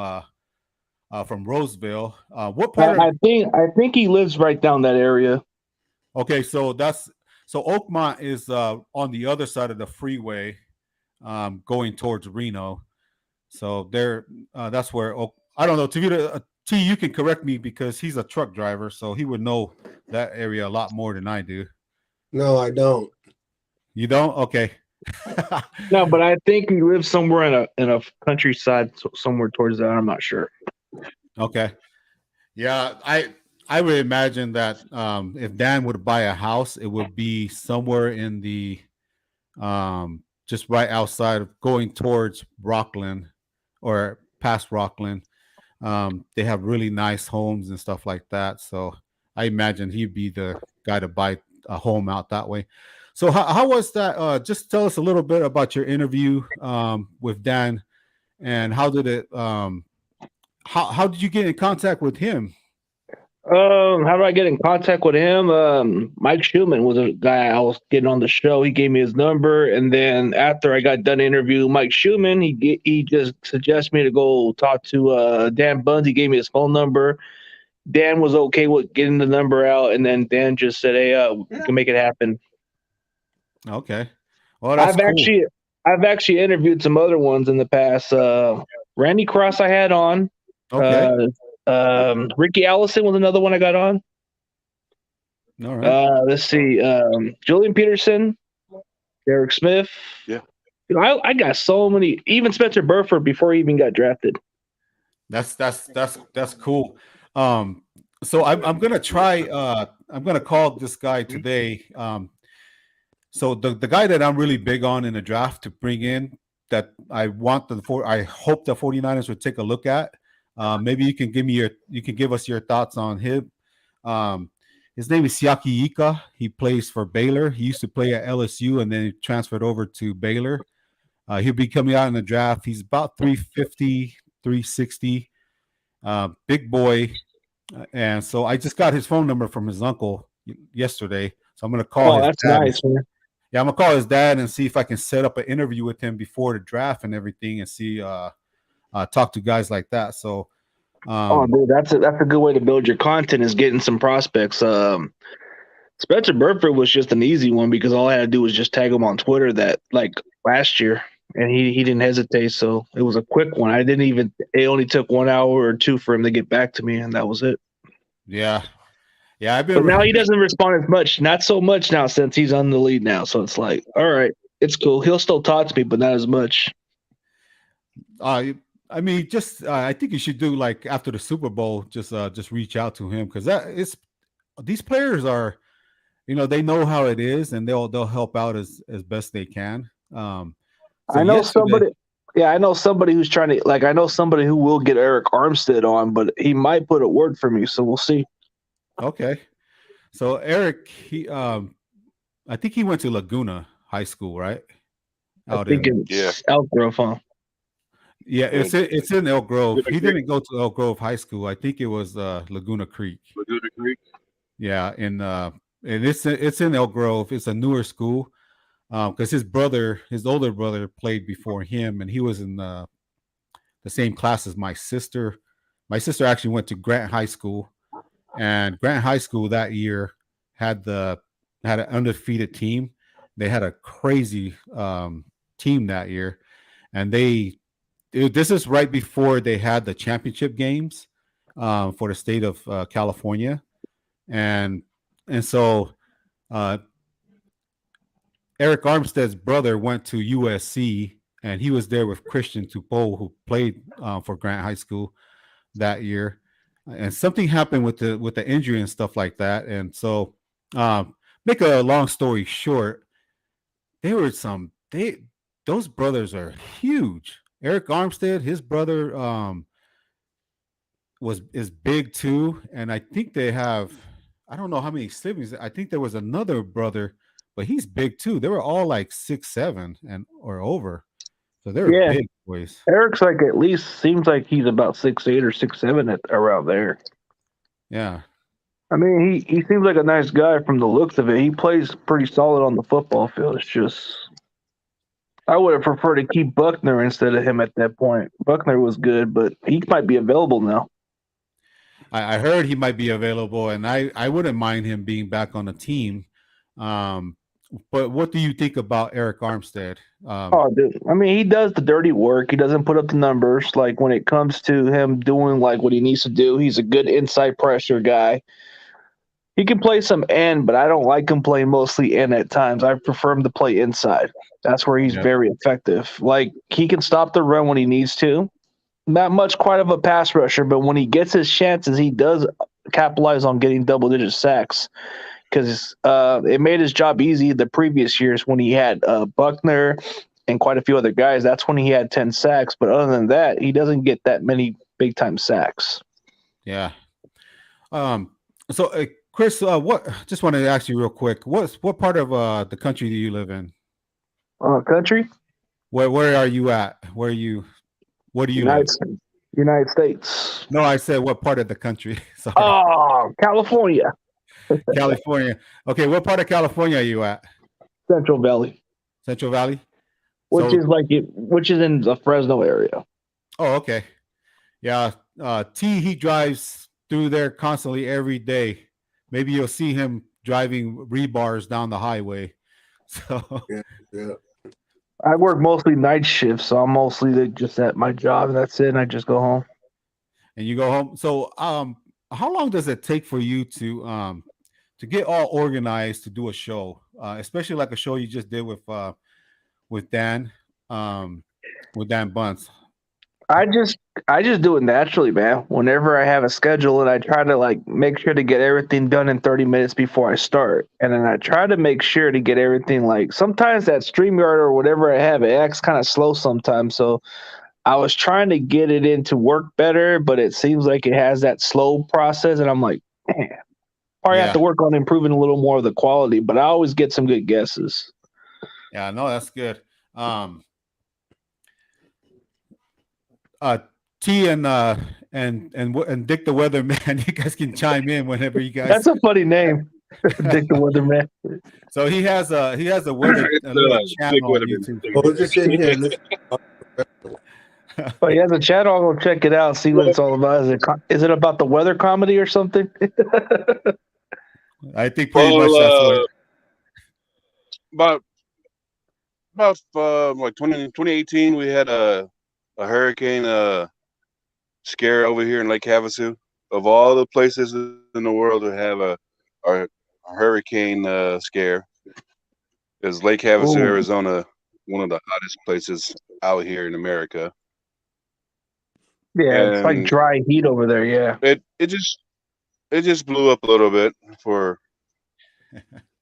Roseville. What part? I think he lives right down that area. Okay, so Oakmont is on the other side of the freeway, going towards Reno. So that's where I don't know. T, you can correct me because he's a truck driver, so he would know that area a lot more than I do. No, I don't. You don't? Okay. No, but I think he lives somewhere in a countryside, somewhere towards that. I'm not sure. Okay. Yeah, I would imagine that if Dan would buy a house, it would be somewhere in the just right outside of going towards Rockland or past Rockland. They have really nice homes and stuff like that. So I imagine he'd be the guy to buy a home out that way. So how was that? Just tell us a little bit about your interview with Dan, and how did it? How did you get in contact with him? How do I get in contact with him? Mike Schumann was a guy I was getting on the show. He gave me his number, and then after I got done interviewing Mike Schumann, he just suggested me to go talk to Dan Buns. He gave me his phone number. Dan was okay with getting the number out, and then Dan just said, "Hey, we can make it happen." Okay, well that's cool. I've actually interviewed some other ones in the past. Randy Cross I had on. Okay, Ricky Allison was another one I got on. all right. Let's see. Julian Peterson, Derek Smith. Yeah. You know, I got so many. Even Spencer Burford before he even got drafted. That's cool. So I'm gonna try. I'm gonna call this guy today. So the guy that I'm really big on in the draft to bring in, that I hope the 49ers would take a look at. Maybe you can give us your thoughts on him. His name is Siaki Ika. He plays for Baylor. He used to play at LSU and then he transferred over to Baylor. He'll be coming out in the draft. He's about 350, 360, big boy. And so I just got his phone number from his uncle yesterday. So I'm going to call his dad. Nice, man. Yeah, I'm going to call his dad and see if I can set up an interview with him before the draft and everything and see talk to guys like that. So dude, that's a good way to build your content, is getting some prospects. Spencer Burford was just an easy one because all I had to do was just tag him on Twitter that like last year, and he didn't hesitate. So it was a quick one. It only took 1 hour or two for him to get back to me, and that was it. Yeah. But now he doesn't respond as much. Not so much now since he's on the lead now. So it's like, all right, it's cool. He'll still talk to me, but not as much. I mean, I think you should do like after the Super Bowl, just reach out to him because these players are, they know how it is and they'll help out as best they can. I know somebody who's trying to I know somebody who will get Eric Armstead on, but he might put a word for me, so we'll see. Okay, so Eric, I think he went to Laguna High School, right? Elk Grove, huh? Yeah, it's in Elk Grove. He didn't go to Elk Grove High School. I think it was Laguna Creek. Laguna Creek. Yeah, and it's in Elk Grove. It's a newer school because his older brother, played before him, and he was in the same class as my sister. My sister actually went to Grant High School, and Grant High School that year had an undefeated team. They had a crazy team that year, and this is right before they had the championship games for the state of California, and so Eric Armstead's brother went to USC, and he was there with Christian Tupou, who played for Grant High School that year. And something happened with the injury and stuff like that. And so, make a long story short, those brothers are huge. Eric Armstead, his brother, is big too, and I think they have, I don't know how many siblings. I think there was another brother, but he's big too. They were all like 6'7" or over, so they're big boys. Eric's like at least seems like he's about 6'8" or 6'7" around there. Yeah, I mean he seems like a nice guy from the looks of it. He plays pretty solid on the football field. It's just I would have preferred to keep Buckner instead of him at that point. Buckner was good, but he might be available now. I heard he might be available, and I wouldn't mind him being back on the team. But what do you think about Eric Armstead? Dude. I mean, he does the dirty work. He doesn't put up the numbers. Like when it comes to him doing like what he needs to do, he's a good inside pressure guy. He can play some end, but I don't like him playing mostly end at times. I prefer him to play inside. That's where he's very effective. Like he can stop the run when he needs to. Not much quite of a pass rusher, but when he gets his chances, he does capitalize on getting double-digit sacks because it made his job easy the previous years when he had Buckner and quite a few other guys. That's when he had 10 sacks. But other than that, he doesn't get that many big-time sacks. Yeah. So, Chris, what? Just wanted to ask you real quick. What part of the country do you live in? Country? Where are you at? Where do you live? United States. No, I said what part of the country. Sorry. Oh, California. California. Okay, what part of California are you at? Central Valley. Central Valley? Which is in the Fresno area. Oh, okay. Yeah. He drives through there constantly every day. Maybe you'll see him driving rebars down the highway. So Yeah. I work mostly night shifts, so I'm mostly just at my job, and that's it. And I just go home. And you go home. So how long does it take for you to get all organized to do a show, especially like a show you just did with Dan Bunce? I just do it naturally, man. Whenever I have a schedule, and I try to like make sure to get everything done in 30 minutes before I start, and then I try to make sure to get everything like sometimes that StreamYard or whatever I have, it acts kind of slow sometimes. So I was trying to get it in to work better, but it seems like it has that slow process, and I'm like, man, probably have to work on improving a little more of the quality. But I always get some good guesses. Yeah, no, that's good. T and Dick the Weatherman, you guys can chime in whenever you guys. That's a funny name, Dick the Weatherman. So he has a weather channel on YouTube. Well, just in here. Oh, he has a channel. I'll go check it out. See what it's all about. Is it about the weather comedy or something? I think pretty much that's what. About like 2018, we had a hurricane scare over here in Lake Havasu. Of all the places in the world to have a hurricane scare, is Lake Havasu, Arizona, one of the hottest places out here in America. Yeah, and it's like dry heat over there. Yeah, it just blew up a little bit for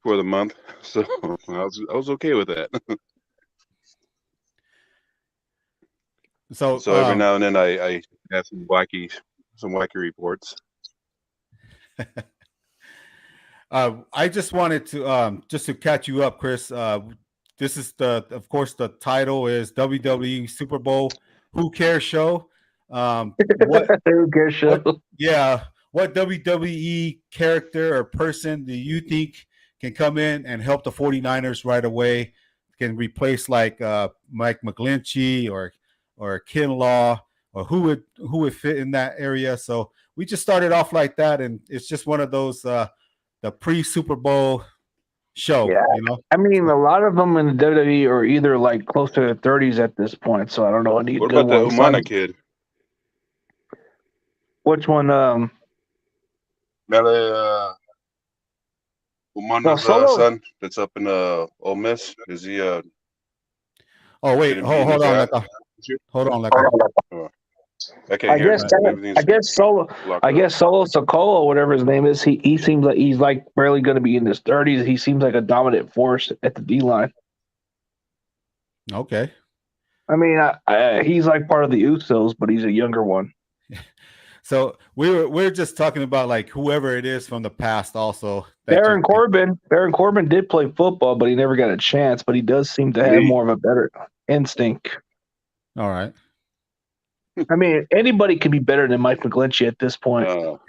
the month, so I was okay with that. So every now and then I have some wacky reports. I just wanted to just to catch you up, Chris. This is of course the title is WWE Superbowl Who Cares Show. Who cares show? What WWE character or person do you think can come in and help the 49ers right away? Can replace like Mike McGlinchey or Kinlaw, or who would fit in that area? So we just started off like that, and it's just one of those the pre-Super Bowl show. Yeah, you know. I mean, a lot of them in the WWE are either like close to their 30s at this point. So I don't know any. What about the Umana kid? Which one? Umana's son that's up in Ole Miss. Is he? Oh wait, hold on. Hold on, I guess Solo Sikoa, whatever his name is, he seems like he's like barely going to be in his 30s. He seems like a dominant force at the D line. Okay. I mean, he's like part of the Usos, but he's a younger one. So we're just talking about like whoever it is from the past. Also, Baron Corbin did play football, but he never got a chance. But he does seem to have more of a better instinct. All right. I mean, anybody can be better than Mike McGlinchey at this point. Who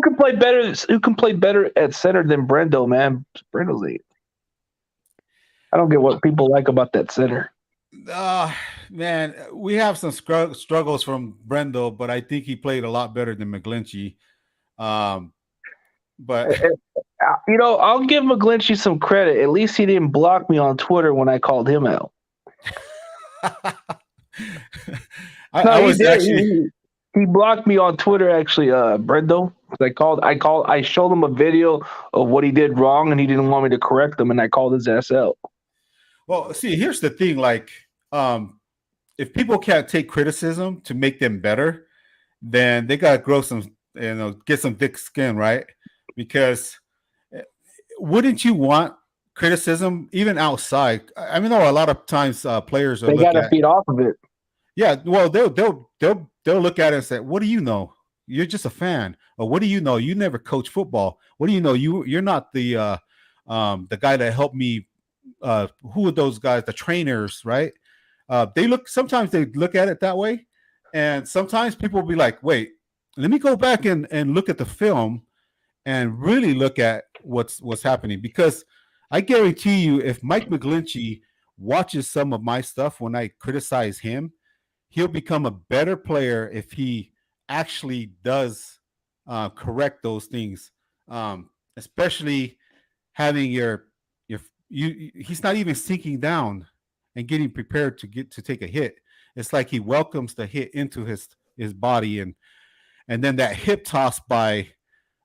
can play better? Who can play better at center than Brendo? Man, Brendo's I don't get what people like about that center. Man, we have some struggles from Brendo, but I think he played a lot better than McGlinchey. But I'll give McGlinchey some credit. At least he didn't block me on Twitter when I called him out. He blocked me on Twitter, actually, Brendo. I showed him a video of what he did wrong, and he didn't want me to correct him, and I called his ass out. Well, see, here's the thing: like, if people can't take criticism to make them better, then they gotta grow some get some thick skin, right? Because wouldn't you want criticism even outside? I mean, a lot of times players are They got to feed off of it. Yeah, well, they'll look at it and say, "What do you know? You're just a fan." Or what do you know? You never coach football. What do you know? You're not the guy that helped me. Who are those guys? The trainers, right? Sometimes they look at it that way, and sometimes people will be like, "Wait, let me go back and look at the film and really look at what's happening." Because I guarantee you, if Mike McGlinchey watches some of my stuff when I criticize him, he'll become a better player if he actually does correct those things, especially having he's not even sinking down and getting prepared to take a hit. It's like he welcomes the hit into his body, and then that hip toss by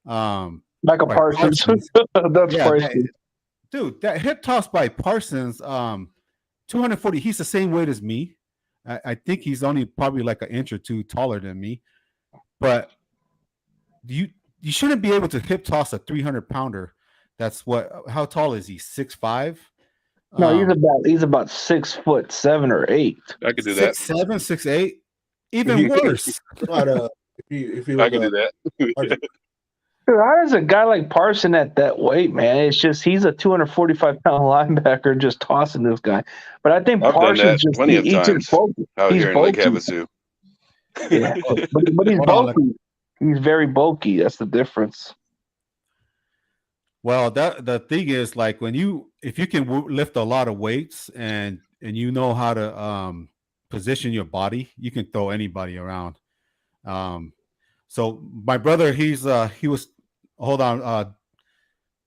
Michael Parsons. That's crazy. Dude, that hip toss by Parsons, 240, he's the same weight as me. I think he's only probably like an inch or two taller than me, but you shouldn't be able to hip toss a 300-pounder. How tall is he? 6'5"? No, he's about 6'7" or 8. I could do that. 6'7", 6'8", even worse. If he I could do that. Dude, how does a guy like Parson at that weight, man? It's just he's a 245-pound linebacker just tossing this guy. But I think I've done Parsons that plenty of times out here in Lake bulky. Havasu. Yeah, but he's bulky. He's very bulky. That's the difference. Well, the thing is, like, if you can lift a lot of weights and you know how to position your body, you can throw anybody around. So my brother, he was. Hold on,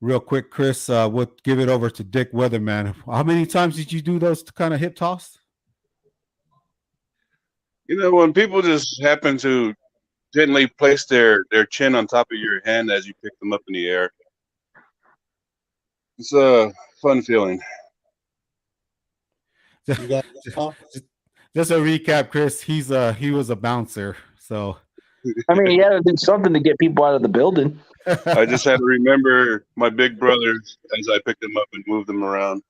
real quick, Chris. We'll give it over to Dick Weatherman. How many times did you do those kind of hip toss? When people just happen to gently place their chin on top of your hand as you pick them up in the air, it's a fun feeling. Just a recap, Chris. He was a bouncer, so. I mean, he had to do something to get people out of the building. I just had to remember my big brothers as I picked them up and moved them around.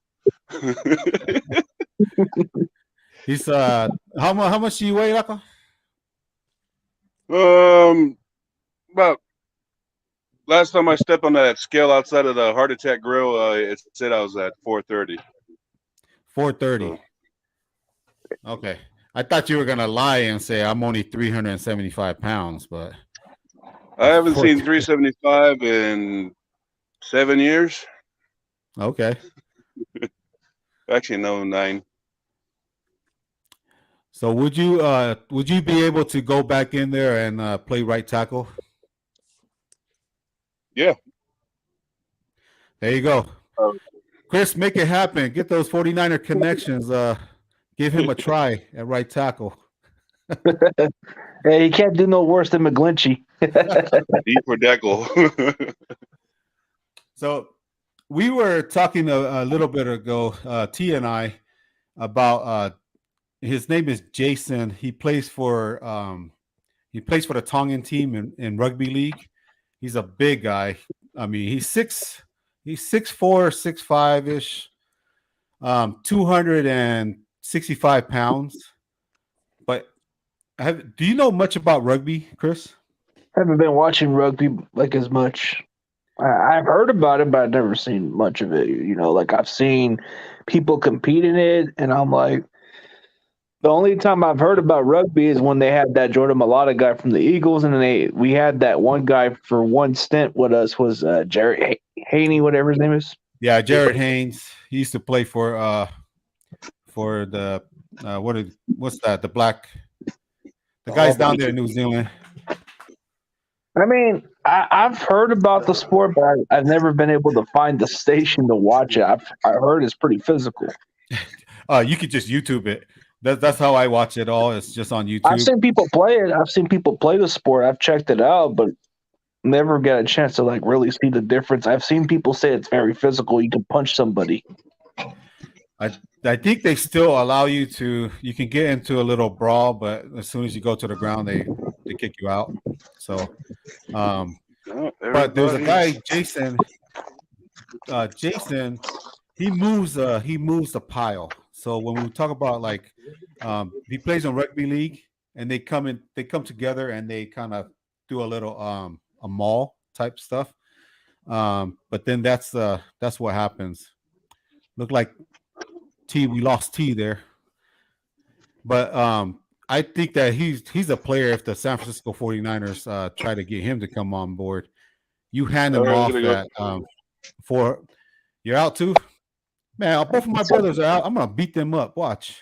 He's how much do you weigh, Rocco? About last time I stepped on that scale outside of the Heart Attack Grill, it said I was at 430. 430. Okay. I thought you were gonna lie and say I'm only 375 pounds, but I haven't seen 375 in 7 years. Okay. Actually, no, 9. So would you be able to go back in there and play right tackle? Yeah. There you go. Chris, make it happen. Get those 49er connections. Give him a try at right tackle. Hey, he can't do no worse than McGlinchey. D for Deckle. So we were talking a little bit ago, T and I, about his name is Jason. He plays for the Tongan team in rugby league. He's a big guy. I mean, he's 6'4", 6'5" ish, 265 pounds. But do you know much about rugby, Chris? I haven't been watching rugby like as much. I've heard about it, but I've never seen much of it. Like I've seen people compete in it, and I'm like, the only time I've heard about rugby is when they had that Jordan Mailata guy from the Eagles, and then we had that one guy for one stint with us was Jared Haney, whatever his name is. Yeah, Jared Haynes. He used to play for the what's that? The guys down there in New Zealand. I mean, I've heard about the sport, but I've never been able to find the station to watch it. I heard it's pretty physical. You could just YouTube it. That's how I watch it all. It's just on YouTube. I've seen people play it. I've seen people play the sport. I've checked it out, but never got a chance to like really see the difference. I've seen people say it's very physical. You can punch somebody. I think they still allow you can get into a little brawl, but as soon as you go to the ground, kick you out. So, Oh, but there's a everybody. guy, Jason. Jason, he moves the pile. So when we talk about like, he plays in rugby league, and they come together and they kind of do a little a mall type stuff. But then that's what happens. Look like we lost T there. But I think that he's a player. If the San Francisco 49ers try to get him to come on board, you hand him All right, off gonna go. that for you're out too. Man, both of my brothers are out. I'm gonna beat them up. Watch.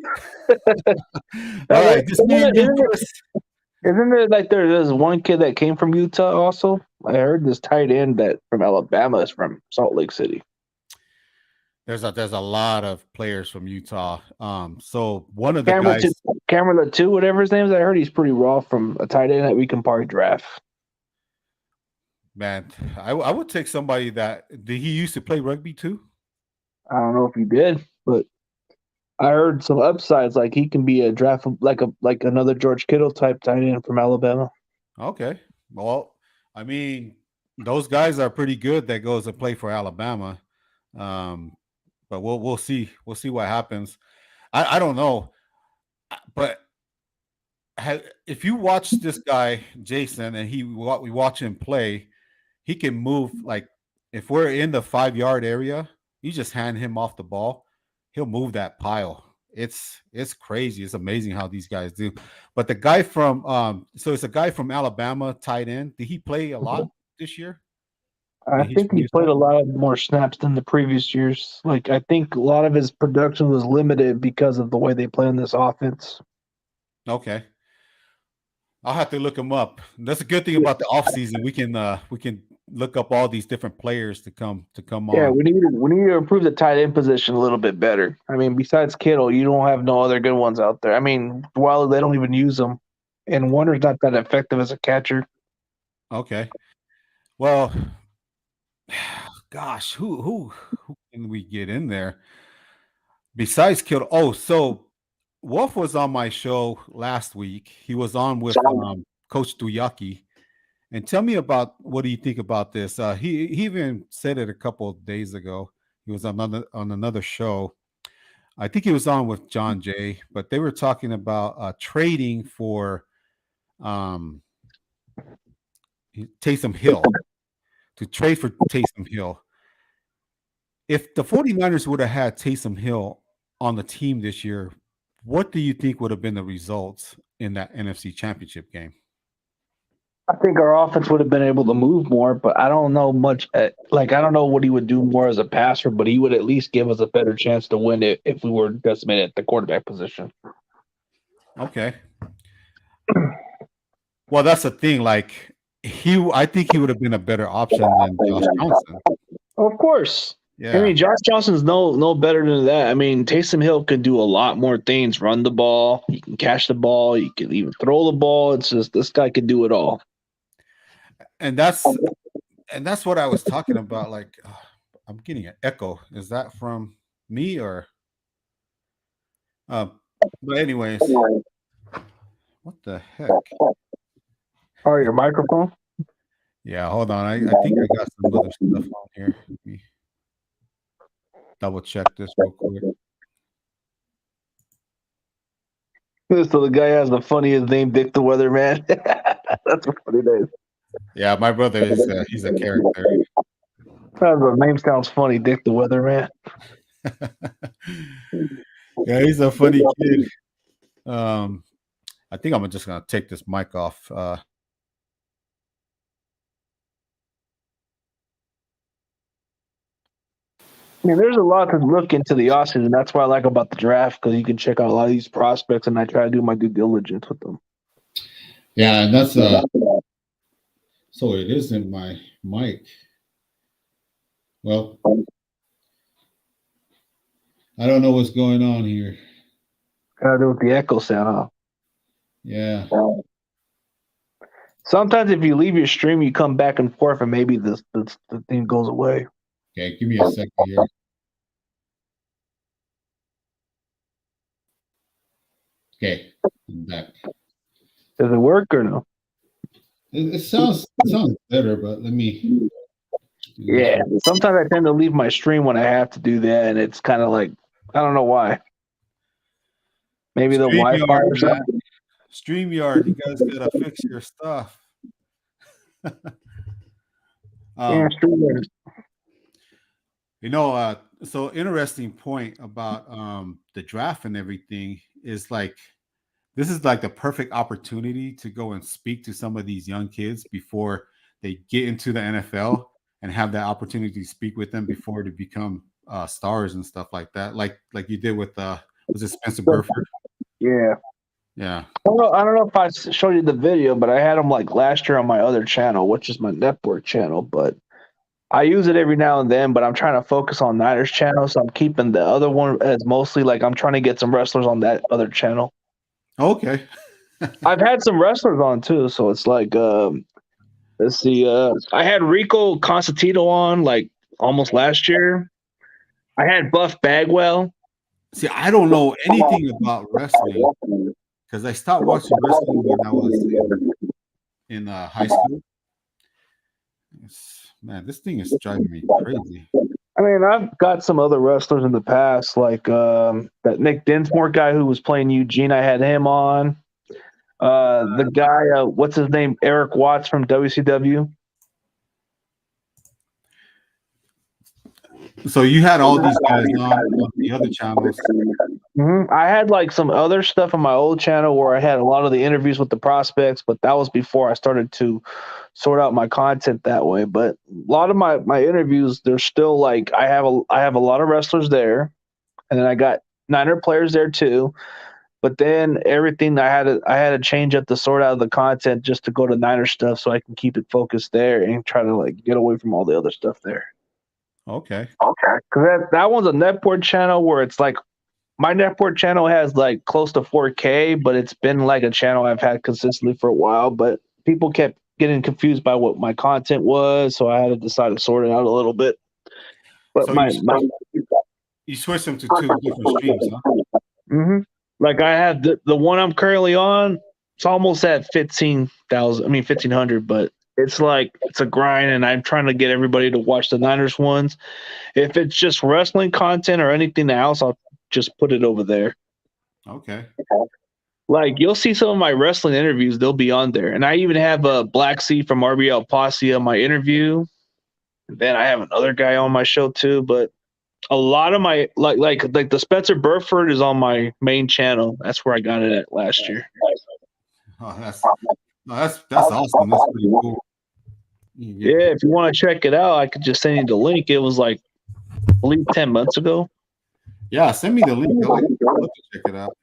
All right, just me and you, Chris. Isn't there like there's one kid that came from Utah also? I heard this tight end that from Alabama is from Salt Lake City. There's a lot of players from Utah. So one of the guys, Cameron Latu, whatever his name is, I heard he's pretty raw from a tight end that we can probably draft. Man, I would take somebody that did he used to play rugby too? I don't know if he did, but I heard some upsides, like he can be a draft like another George Kittle type tight end from Alabama. Okay. Well, I mean, those guys are pretty good that goes to play for Alabama. But we'll see. We'll see what happens. I don't know. But if you watch this guy, Jason, and we watch him play, he can move. Like if we're in the 5-yard area, you just hand him off the ball, he'll move that pile. It's crazy. It's amazing how these guys do. But the guy from so it's a guy from Alabama, tight end. Did he play a lot this year? I think he played a lot more snaps than the previous years. Like I think a lot of his production was limited because of the way they play on this offense. Okay. I'll have to look him up. That's a good thing about the offseason. We can look up all these different players to come on. Yeah, we need to improve the tight end position a little bit better. I mean, besides Kittle, you don't have no other good ones out there. I mean, while they don't even use them, and Warner's not that effective as a catcher. Okay. Well, gosh, who can we get in there besides Kittle? Oh, so Wolf was on my show last week. He was on with Coach Duyaki. And tell me about what do you think about this? He even said it a couple of days ago. He was on another show. I think he was on with John Jay, but they were talking about trading for Taysom Hill, to trade for Taysom Hill. If the 49ers would have had Taysom Hill on the team this year, what do you think would have been the results in that NFC Championship game? I think our offense would have been able to move more, but I don't know much. I don't know what he would do more as a passer, but he would at least give us a better chance to win it if we were decimated at the quarterback position. Okay. Well, that's the thing. Like I think he would have been a better option than Josh Johnson. Of course. Yeah. I mean, Josh Johnson's no better than that. I mean, Taysom Hill could do a lot more things. Run the ball. He can catch the ball. He can even throw the ball. It's just this guy could do it all. And that's what I was talking about. Like, I'm getting an echo. Is that from me or? But anyways, what the heck? Oh, your microphone? Yeah, hold on. I think I got some other stuff on here. Let me double check this real quick. So the guy has the funniest name, Dick the Weatherman. That's a funny name. Yeah, my brother is he's a character. The name sounds funny, Dick the Weatherman. Yeah, he's a funny kid. I think I'm just gonna take this mic off. I mean, there's a lot to look into the offseason. That's what I like about the draft, because you can check out a lot of these prospects, and I try to do my due diligence with them. Yeah, and that's so it isn't my mic. Well, I don't know what's going on here. Gotta do with the echo sound, huh? Yeah. Sometimes if you leave your stream, you come back and forth, and maybe the thing goes away. Okay, give me a second here. Okay, I'm back. Does it work or no? It sounds better, but let me. Yeah. Sometimes I tend to leave my stream when I have to do that, and it's kind of like I don't know why. Maybe the Wi-Fi or StreamYard, man. something. StreamYard, you guys gotta fix your stuff. Yeah, StreamYard. So interesting point about the draft and everything is like this is like the perfect opportunity to go and speak to some of these young kids before they get into the NFL and have that opportunity to speak with them before to become stars and stuff like that. Like you did with was it Spencer Burford? Yeah. Yeah. I don't know if I showed you the video, but I had him like last year on my other channel, which is my network channel. But I use it every now and then. But I'm trying to focus on Niners channel, so I'm keeping the other one as mostly like I'm trying to get some wrestlers on that other channel. Okay. I've had some wrestlers on too, so it's like let's see. I had Rico Constantino on like almost last year. I had Buff Bagwell. See, I don't know anything about wrestling because I stopped watching wrestling when I was in high school. Man, this thing is driving me crazy. I mean, I've got some other wrestlers in the past, like that Nick Dinsmore guy who was playing Eugene. I had him on. The guy, what's his name? Eric Watts from WCW. So you had all these guys on the other channels. Mm-hmm. I had like some other stuff on my old channel where I had a lot of the interviews with the prospects, but that was before I started to sort out my content that way. But a lot of my interviews, they're still like I have a lot of wrestlers there, and then I got Niner players there too. But then everything I had to change up to sort out the content just to go to Niner stuff so I can keep it focused there and try to like get away from all the other stuff there. Okay. Because that one's a netport channel where it's like my netport channel has like close to 4K, but it's been like a channel I've had consistently for a while. But people kept getting confused by what my content was, so I had to decide to sort it out a little bit. But so you switched them to two different streams, huh? Mm-hmm. Like I have the one I'm currently on. It's almost at 1,500, but it's like it's a grind, and I'm trying to get everybody to watch the Niners ones. If it's just wrestling content or anything else, I'll just put it over there. Okay. Like you'll see some of my wrestling interviews; they'll be on there, and I even have a Black Sea from RBL Posse on my interview. And then I have another guy on my show too, but a lot of my like the Spencer Burford is on my main channel. That's where I got it at last year. Oh, that's awesome. That's pretty cool. Yeah, if you want to check it out, I could just send you the link. It was like I believe 10 months ago. Yeah, send me the link. I'd like to check it out.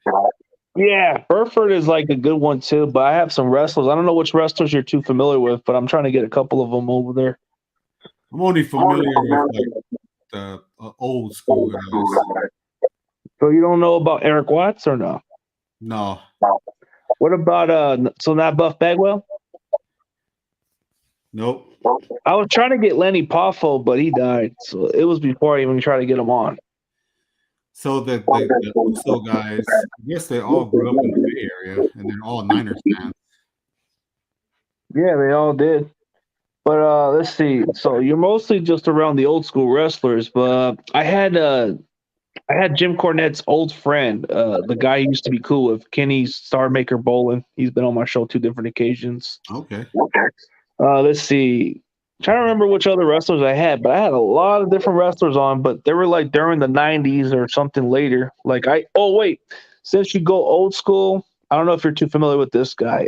Yeah, Burford is like a good one too, but I have some wrestlers. I don't know which wrestlers you're too familiar with, but I'm trying to get a couple of them over there. I'm only familiar with like the old school guys. So you don't know about Eric Watts or no? No. What about so not Buff Bagwell? Nope. I was trying to get Lenny Poffo, but he died. So it was before I even tried to get him on. So the Uso guys, I guess they all grew up in the Bay Area and they're all Niners fans. Yeah, they all did. But let's see. So you're mostly just around the old school wrestlers, but I had Jim Cornette's old friend, the guy who used to be cool with Kenny Starmaker Bolin. He's been on my show 2 different occasions. Okay. Let's see. I'm trying to remember which other wrestlers I had, but I had a lot of different wrestlers on, but they were like during the 90s or something later. Like since you go old school, I don't know if you're too familiar with this guy.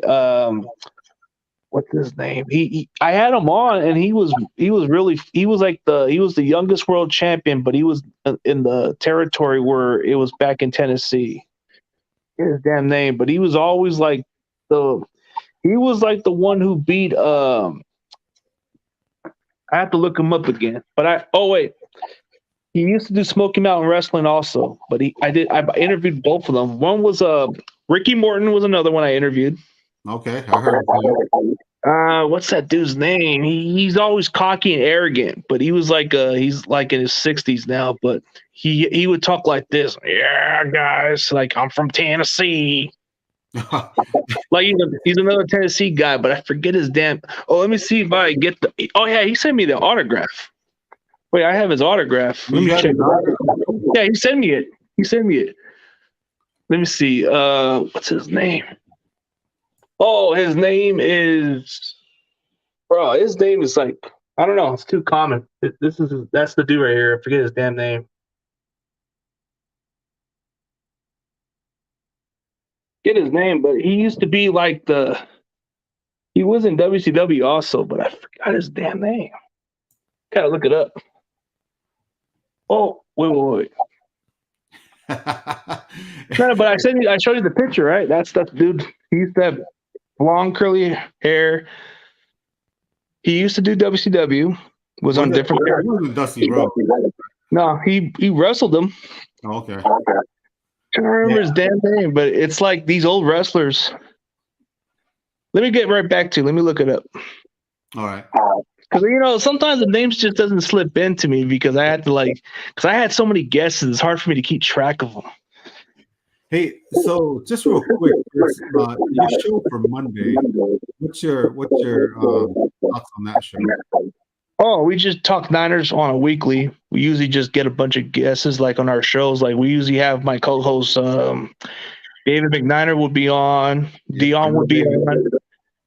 What's his name? I had him on, and he was the youngest world champion, but he was in the territory where it was back in Tennessee. His damn name, but he was always like the one who beat I have to look him up again. But he used to do Smoky Mountain Wrestling also, but I interviewed both of them. One was Ricky Morton was another one I interviewed. Okay, I heard of him. What's that dude's name? He's always cocky and arrogant, but he was like he's like in his 60s now, but he would talk like this. Yeah, guys, like I'm from Tennessee. Like he's another Tennessee guy, but I forget his damn. Oh, let me see if I get the. Oh yeah, he sent me the autograph. Wait, I have his autograph. Let You me have check. his autograph? Yeah, he sent me it. He sent me it. Let me see. What's his name? Oh, his name is. Bro, his name is like I don't know. It's too common. That's the dude right here. I forget his damn name. Get his name, but he used to be like the. He was in WCW also, but I forgot his damn name. Gotta look it up. Oh, wait. No, but I showed you the picture, right? That's the dude. He used to have long curly hair. He used to do WCW. Was on different. It wasn't Dusty Rhodes. No, he wrestled him. Oh, okay. I can't remember his damn name, but it's like these old wrestlers. Let me get right back to. Let me look it up. All right. Because sometimes the names just doesn't slip into me because I had to because I had so many guesses. It's hard for me to keep track of them. Hey, so just real quick, your show for Monday. What's your thoughts on that show? Oh, we just talk Niners on a weekly. We usually just get a bunch of guesses like on our shows. Like we usually have my co-host David McNiner would be on. Dion would be on.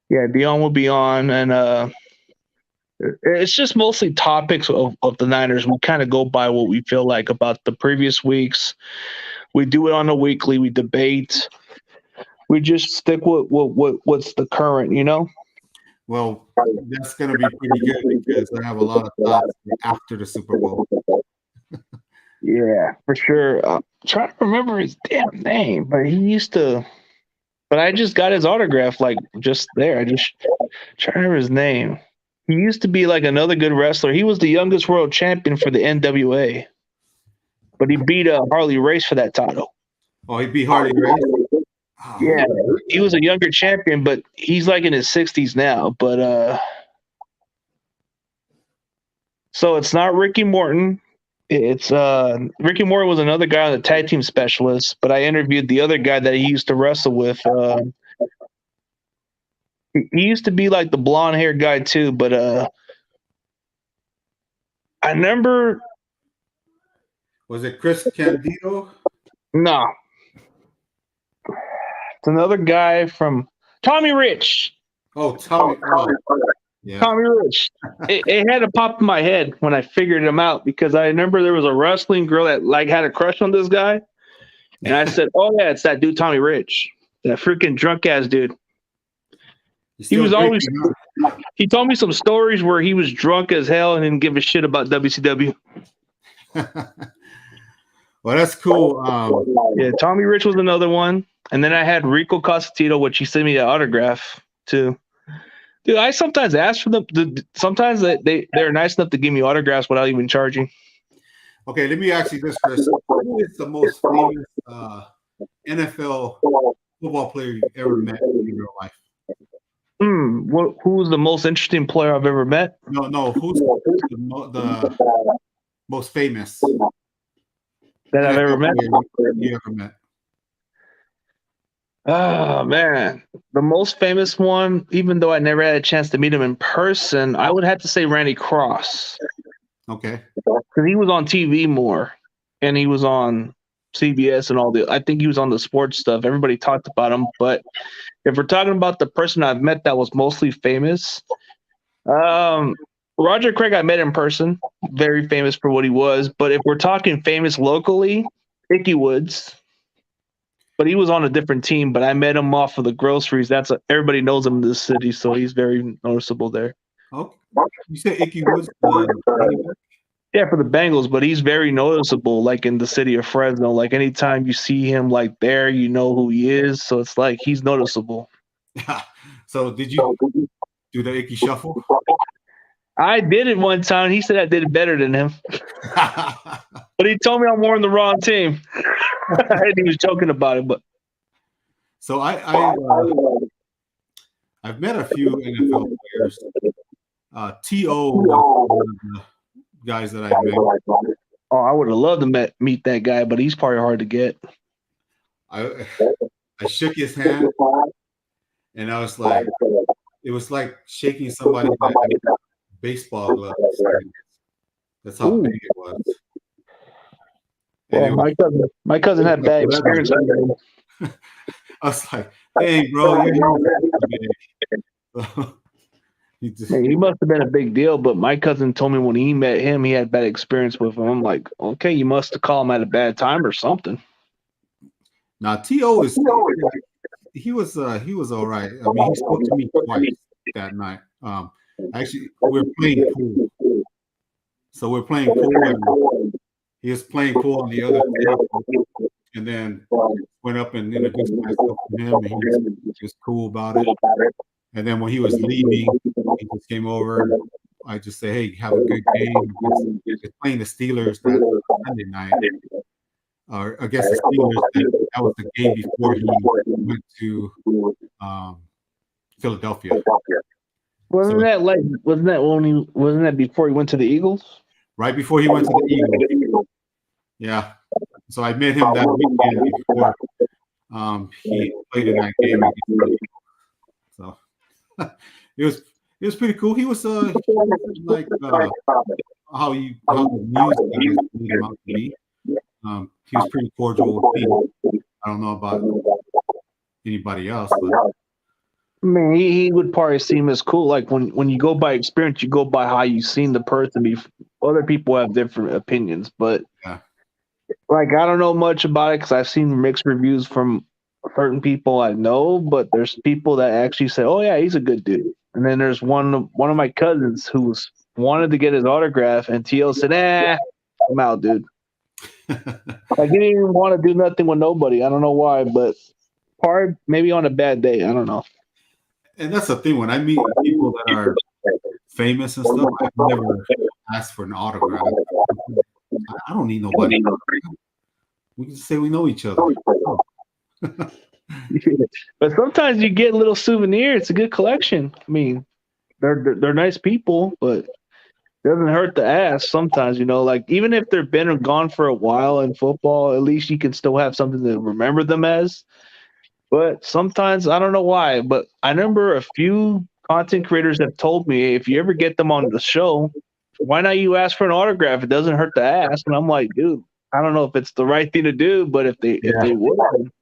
Yeah, Dion would be on, and it's just mostly topics of the Niners. We kind of go by what we feel like about the previous weeks. We do it on a weekly. We debate. We just stick with what's the current, Well, that's going to be pretty good because I have a lot of thoughts after the Super Bowl. Yeah, for sure. Trying to remember his damn name, but he used to. But I just got his autograph just there. I just trying to remember his name. He used to be like another good wrestler. He was the youngest world champion for the NWA, but he beat Harley Race for that title. Oh, he beat Harley Race? Oh, yeah, he was a younger champion, but he's like in his 60s now. But so it's not Ricky Morton. It's Ricky Morton was another guy on the tag team specialist, but I interviewed the other guy that he used to wrestle with. He used to be like the blonde haired guy too, but I remember. Was it Chris Candido? No. It's another guy from Tommy Rich. Oh, Tommy. Oh. Yeah. Tommy Rich. It had to pop in my head when I figured him out because I remember there was a wrestling girl that had a crush on this guy. And I said, oh, yeah, it's that dude, Tommy Rich. That freaking drunk ass dude. He was always. He told me some stories where he was drunk as hell and didn't give a shit about WCW. Well, that's cool. Yeah, Tommy Rich was another one. And then I had Rico Cosatito, which he sent me an autograph too. Dude, I sometimes ask for them. Sometimes they're nice enough to give me autographs without even charging. Okay, let me ask you this, Chris. Who is the most famous NFL football player you've ever met in your life? Who's the most interesting player I've ever met? No. Who's the most famous that I've ever met? You ever met? Oh man, the most famous one. Even though I never had a chance to meet him in person, I would have to say Randy Cross. Okay. Because he was on TV more, and he was on CBS and all the. I think he was on the sports stuff. Everybody talked about him, but if we're talking about the person I've met that was mostly famous, Roger Craig I met in person, very famous for what he was. But if we're talking famous locally, Icky Woods. But he was on a different team. But I met him off of the groceries. Everybody knows him in this city, so he's very noticeable there. Okay. You said Icky Woods. Yeah, for the Bengals, but he's very noticeable, like in the city of Fresno. Like anytime you see him, like there, you know who he is. So it's like he's noticeable. So did you do the Icky Shuffle? I did it one time. He said I did it better than him, but he told me I'm more on the wrong team. And he was joking about it, but so I've met a few NFL players. T.O. was one of the guys that I met. Oh, I would have loved to meet that guy, but he's probably hard to get. I shook his hand, and I was like, it was like shaking somebody that had baseball gloves. That's how big it was. And Well, my cousin had bad experience. I was like, "Dang, bro, He must have been a big deal, but my cousin told me when he met him, he had bad experience with him. I'm like, okay, you must have called him at a bad time or something. Now T.O. he was all right. I mean, he spoke to me twice that night. Actually, we're playing pool, so we're playing pool, and he was playing pool on the other table, and then went up and introduced myself to him, and he was just cool about it. And then when he was leaving, he just came over. And I just say, "Hey, have a good game." He's playing the Steelers that Sunday night, or I guess the Steelers. That was the game before he went to Philadelphia. Wasn't that before he went to the Eagles? Right before he went to the Eagles. Yeah. So I met him that weekend before he played in that game. So it was pretty cool. He was like how the news guys made him out to be. He was pretty cordial with me. I don't know about anybody else, but I mean, he would probably seem as cool. Like when you go by experience, you go by how you've seen the person. Other people have different opinions, but like I don't know much about it because I've seen mixed reviews from certain people I know. But there's people that actually say, "Oh yeah, he's a good dude," and then there's one of my cousins who wanted to get his autograph, and T.O. said, "I'm out, dude." Like he didn't even want to do nothing with nobody. I don't know why, but hard maybe on a bad day. I don't know. And that's the thing, when I meet people that are famous and stuff, I've never asked for an autograph. I don't need nobody. We can say we know each other. But sometimes you get a little souvenir. It's a good collection. I mean, they're nice people, but it doesn't hurt to ask sometimes, like even if they've been or gone for a while in football, at least you can still have something to remember them as. But sometimes, I don't know why, but I remember a few content creators have told me, if you ever get them on the show, why not you ask for an autograph? It doesn't hurt to ask. And I'm like, dude, I don't know if it's the right thing to do, but if they would.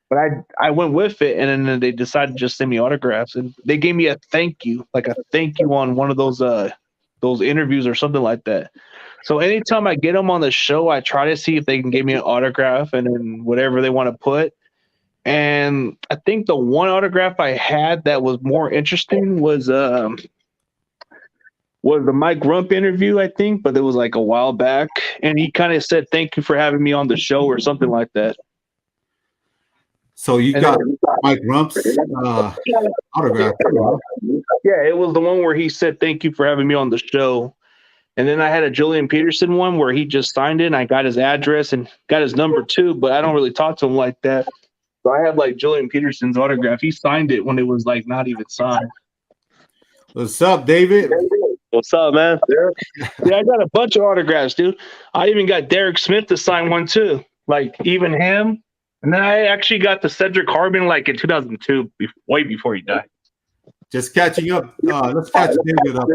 But I went with it, and then they decided to just send me autographs. And they gave me a thank you on one of those interviews or something like that. So anytime I get them on the show, I try to see if they can give me an autograph and then whatever they want to put. And I think the one autograph I had that was more interesting was the Mike Rump interview, I think, but it was like a while back. And he kind of said, "Thank you for having me on the show," or something like that. So you got Mike Rump's autograph. Yeah, it was the one where he said, "Thank you for having me on the show." And then I had a Julian Peterson one where he just signed it, and I got his address and got his number too, but I don't really talk to him like that. So I have like Julian Peterson's autograph. He signed it when it was like not even signed. What's up, David? What's up, man? Yeah, I got a bunch of autographs, dude. I even got Derek Smith to sign one too. Like even him. And then I actually got the Cedric Harbin like in 2002, way before he died. Just catching up. Let's catch David up.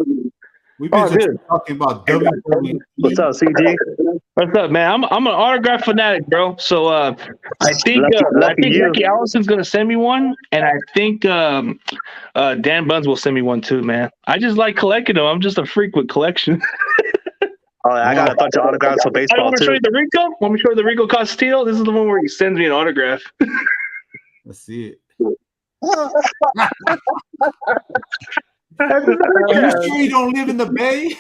We've been just talking about WWE. What's up, CG? What's up, man? I'm an autograph fanatic, bro. So I think Ricky Allison's gonna send me one, and I think Dan Buns will send me one too, man. I just like collecting them. I'm just a freak with collection. Oh, I got a bunch of autographs for baseball, want to show you the Rico? Want me to show you the Rico Castillo? This is the one where he sends me an autograph. Let's see it. Are you sure you don't live in the Bay?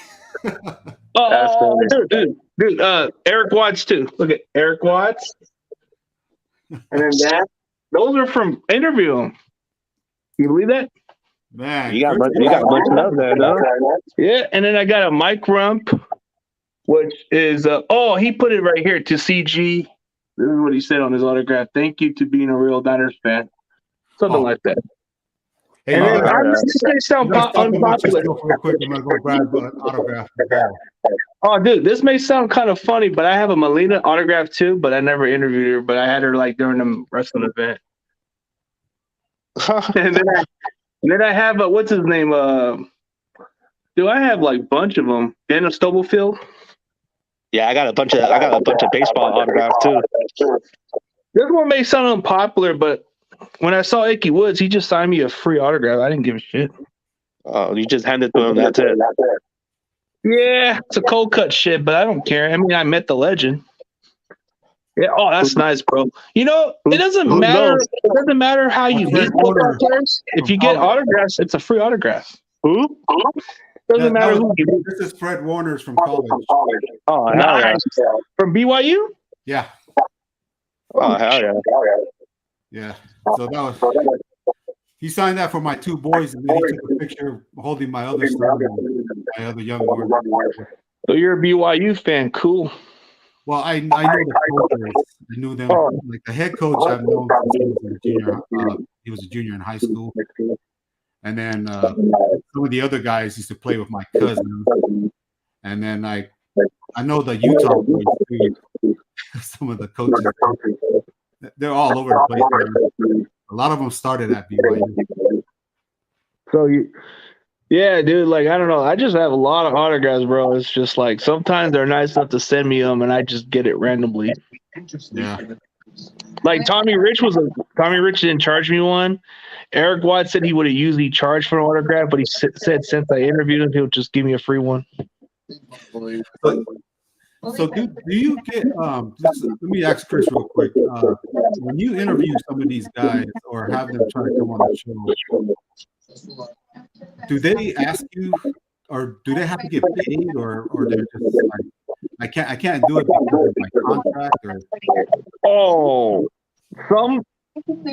Dude, Eric Watts too. Look at Eric Watts. And then that. Those are from interviewing. You believe that? Man, you got a bunch of love there, no? Yeah, and then I got a Mike Rump, which is he put it right here to CG. This is what he said on his autograph. "Thank you to being a real Niners fan." Something like that. Hey, and then this may sound unpopular. Real quick, I'm gonna go grab an autograph. Oh, dude, this may sound kind of funny, but I have a Melina autograph too, but I never interviewed her. But I had her like during the wrestling event. And then I have what's his name? Do I have like a bunch of them? Daniel Stubblefield. Yeah, I got a bunch of baseball autographs too. This one may sound unpopular, but when I saw Icky Woods, he just signed me a free autograph. I didn't give a shit. Oh, you just handed to him. That's it. Yeah, it's a cold cut shit, but I don't care. I mean, I met the legend. Yeah. Oh, that's nice, bro. You know, it doesn't Who matter. knows? It doesn't matter how you meet football players. If you get autographs, it's a free autograph. Who? Doesn't matter who you meet. This is Fred Warner's from college. Oh, hell yeah. Nice. From BYU? Yeah. Oh, hell yeah. Yeah. So that was he signed that for my two boys, and then he took a picture holding my other son, and my other young one. So you're a BYU fan. Cool. Well, I know the coaches. I knew them. Like the head coach, I've known since he was a junior. He was a junior in high school, and then some of the other guys used to play with my cousin. And then I know the Utah boys too. Some of the coaches, they're all over the place. Man. A lot of them started at BYU. So yeah, dude. Like I don't know. I just have a lot of autographs, bro. It's just like sometimes they're nice enough to send me them, and I just get it randomly. Yeah. Like Tommy Rich didn't charge me one. Eric Watt said he would have usually charged for an autograph, but he said since I interviewed him, he'll just give me a free one. So do you get let me ask Chris real quick. When you interview some of these guys or have them try to come on the show, do they ask you or do they have to get paid or they're just like I can't do it because of my contract or some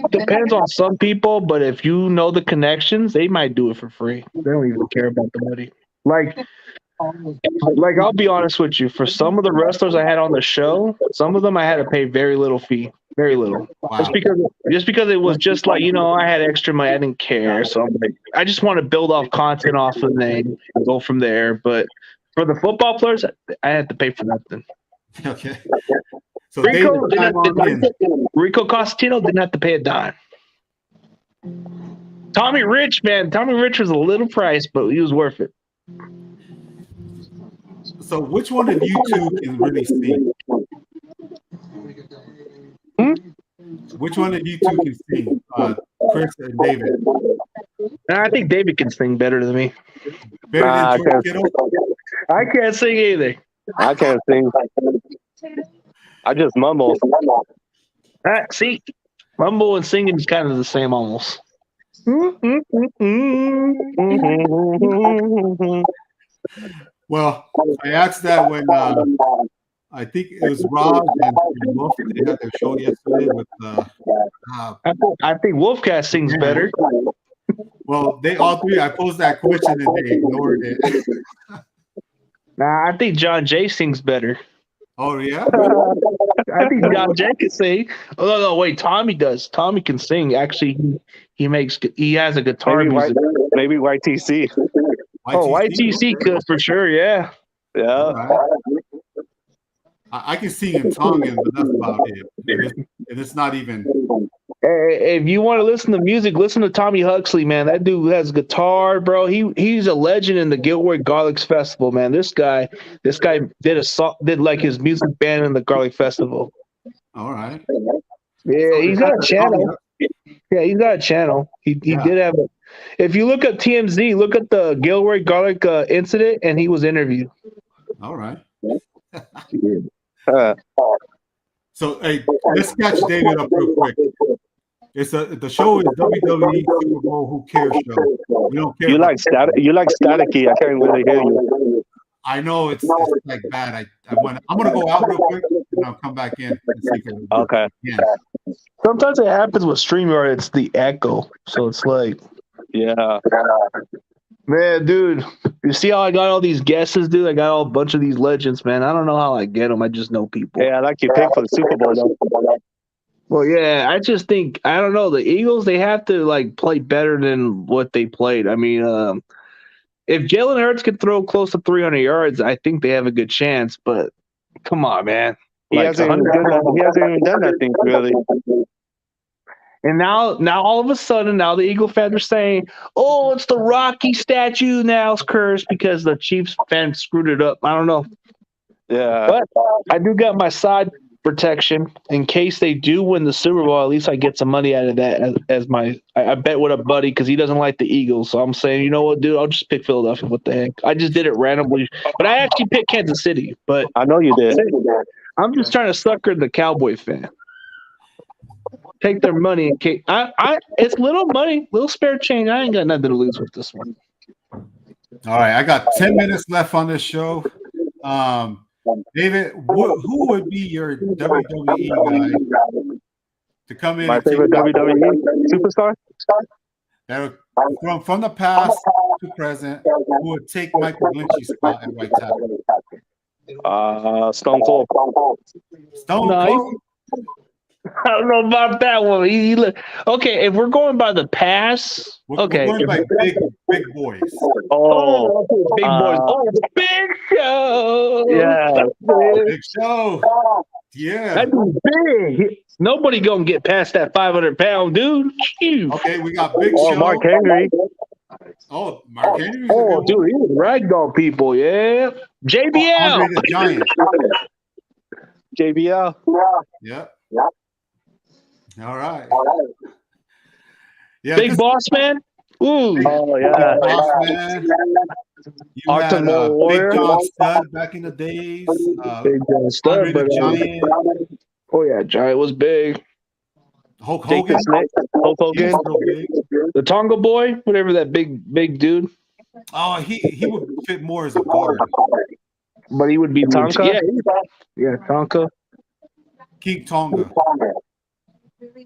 depends on some people, but if you know the connections, they might do it for free. They don't even care about the money. Like I'll be honest with you, for some of the wrestlers I had on the show, some of them I had to pay very little fee. Very little. Wow. Just because it was just like, I had extra money, I didn't care. So I'm like, I just want to build off content off of the name and go from there. But for the football players, I had to pay for nothing. Okay. So Rico Costantino didn't have to pay a dime. Tommy Rich was a little price, but he was worth it. So which one of you two can really sing? Which one of you two can sing? Chris and David? I think David can sing better than me. Better than George Kittle? I can't sing either. I can't sing. I just mumble. See, mumble and singing is kind of the same almost. Well, I asked that when I think it was Rob and Wolf. They had their show yesterday with. I think Wolfcat sings better. Well, they all three. I posed that question and they ignored it. Nah, I think John Jay sings better. Oh yeah. I think John Jay can sing. Oh no, wait, Tommy does. Tommy can sing. Actually, he has a guitar music. Maybe YTC. Oh, YTC could for sure. Yeah. Yeah. Right. I can sing in Tongan, but that's about it. And it's not even. If you want to listen to music, listen to Tommy Huxley, man. That dude has guitar, bro. He's a legend in the Gilroy Garlics Festival, man. This guy did like his music band in the Garlic Festival. All right. Yeah, So he's got a channel. Yeah, he's got a channel. He did have it. If you look at TMZ, look at the Gilroy Garlic incident, and he was interviewed. All right. So, hey, let's catch David up real quick. The show is WWE Superbowl Who Cares show. We don't care. You like staticky. I can't really hear you. I know it's like bad. I'm gonna go out real quick and I'll come back in and see if it Okay. yeah. Sometimes it happens with StreamYard. It's the echo, so it's like, Yeah. man, dude, you see how I got all these guesses, dude? I got a bunch of these legends, man. I don't know how I get them. I just know people. Hey, I like your pick for the Super Bowl, though. Well, yeah, I just think, I don't know, the Eagles, they have to like play better than what they played. I mean, if Jalen Hurts could throw close to 300 yards, I think they have a good chance. But come on, man. He hasn't even done that thing, really. And now all of a sudden, now the Eagle fans are saying, "Oh, it's the Rocky statue now it's cursed because the Chiefs fans screwed it up." I don't know, Yeah. but I do got my side protection in case they do win the Super Bowl. At least I get some money out of that as my. I bet with a buddy because he doesn't like the Eagles. So I'm saying, you know what, dude? I'll just pick Philadelphia. What the heck? I just did it randomly, but I actually picked Kansas City. But I know you did. I'm just trying to sucker the Cowboy fan. Take their money and it's little money, little spare change. I ain't got nothing to lose with this one. All right, I got 10 minutes left on this show. David, who would be your WWE guy to come in? My favorite WWE superstar? That from the past to present, who would take Michael Lynch's spot at right tackle? Stone Cold. Stone Nice. Cold? I don't know about that one. Okay, if we're going by the pass, We're going by big boys. Oh, big boys. Big Show. yeah. Big Show. Yeah. That's big. Nobody gonna get past that 500-pound dude. Phew. Okay, we got Big Or Show. Mark Henry. Oh, Mark Henry. Oh, dude, he was ragdoll people. Yeah. JBL. Andre the Giant. JBL. Yep. All right. Yeah, Big Boss Man. Ooh. Oh, yeah. Boss Man. You Arthur had Big Warrior. John Studd back in the days. Big John Studd, Andre the but Giant. oh yeah, Giant was big. Hulk Jake Hogan. the Snake. Hulk He was Hogan. real big. The Tonga Boy, whatever that big dude. Oh, he would fit more as a guard. But he would be Tonka? Yeah, Tonka. King Tonga. That's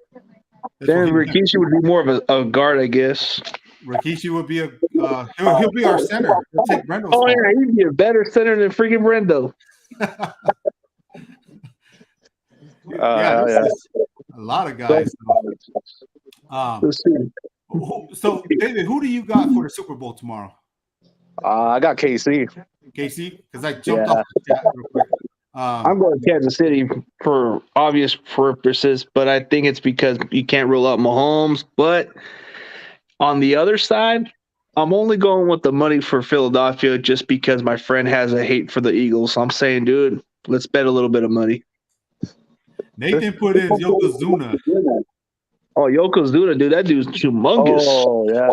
Then what he- Rikishi would be more of a guard, I guess. Rikishi would be he'll be our center. He'll take Brendo's Oh spot. yeah, he'd be a better center than freaking Brendo. Yeah, there's yeah. just a lot of guys. Let's see. So David, who do you got for the Super Bowl tomorrow? I got KC. KC? Because I jumped Yeah. off the chat real quick. I'm going Kansas City for obvious purposes, but I think it's because you can't rule out Mahomes. But on the other side, I'm only going with the money for Philadelphia just because my friend has a hate for the Eagles. So I'm saying, dude, let's bet a little bit of money. Nathan put in Yokozuna. Oh, Yokozuna, dude, that dude's humongous. Oh, yeah.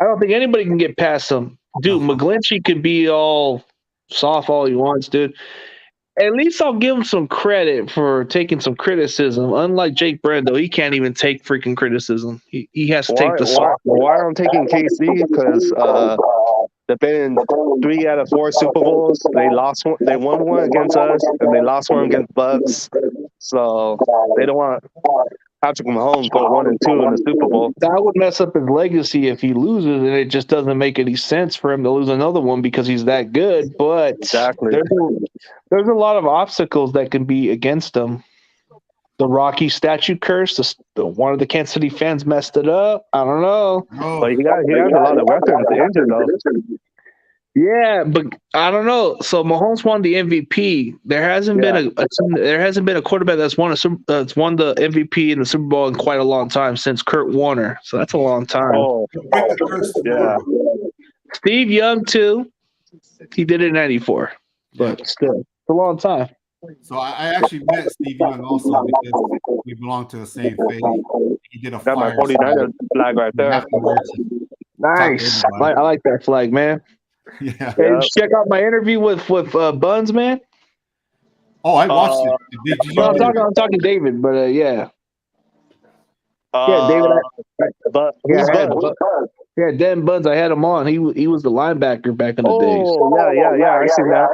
I don't think anybody can get past him. Dude, McGlinchey could be all soft all he wants, dude. At least I'll give him some credit for taking some criticism. Unlike Jake Brendo, he can't even take freaking criticism. He has to take the soft. Why I'm taking KC? Because they've been in 3 out of 4 Super Bowls. They lost one. They won one against us, and they lost one against Bucks. So they don't want Patrick Mahomes go 1 and 2 in the Super Bowl. That would mess up his legacy if he loses, and it just doesn't make any sense for him to lose another one because he's that good. But Exactly. there's a lot of obstacles that can be against him. The Rocky statue curse, one of the Kansas City fans messed it up. I don't know. Oh, But he has a lot of weapons to injure though. Yeah, but I don't know. So Mahomes won the MVP. There hasn't been a quarterback that's won the MVP in the Super Bowl in quite a long time since Kurt Warner. So that's a long time. Oh, break the curse. yeah. Steve Young too. He did it in '94, but still, it's a long time. So I actually met Steve Young also because we belong to the same faith. He did a Got my fire 49er flag right there. afterwards. Nice. I like that flag, man. Yeah. Hey, did you check out my interview with Buns, man? Oh, I watched it. Did you? Well, I'm talking David, but yeah. David. But Yeah, Dan Buns, I had him on. He was the linebacker back in the days. Oh, yeah. I seen that.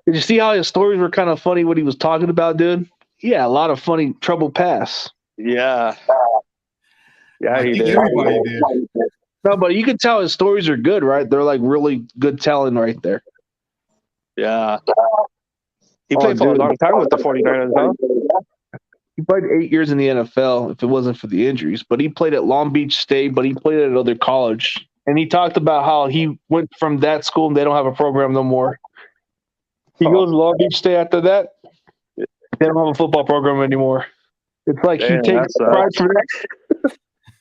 Did you see how his stories were kind of funny? What he was talking about, dude? Yeah, a lot of funny trouble pass. Yeah. Yeah, I he think did. everybody did. No, but you can tell his stories are good, right? They're like really good telling right there. Yeah. He played for a long time with the 49ers, huh? He played 8 years in the NFL if it wasn't for the injuries, but he played at Long Beach State, but he played at another college. And he talked about how he went from that school and they don't have a program no more. He goes to Long Beach State after that. They don't have a football program anymore. It's like Damn, you take that sucks. pride from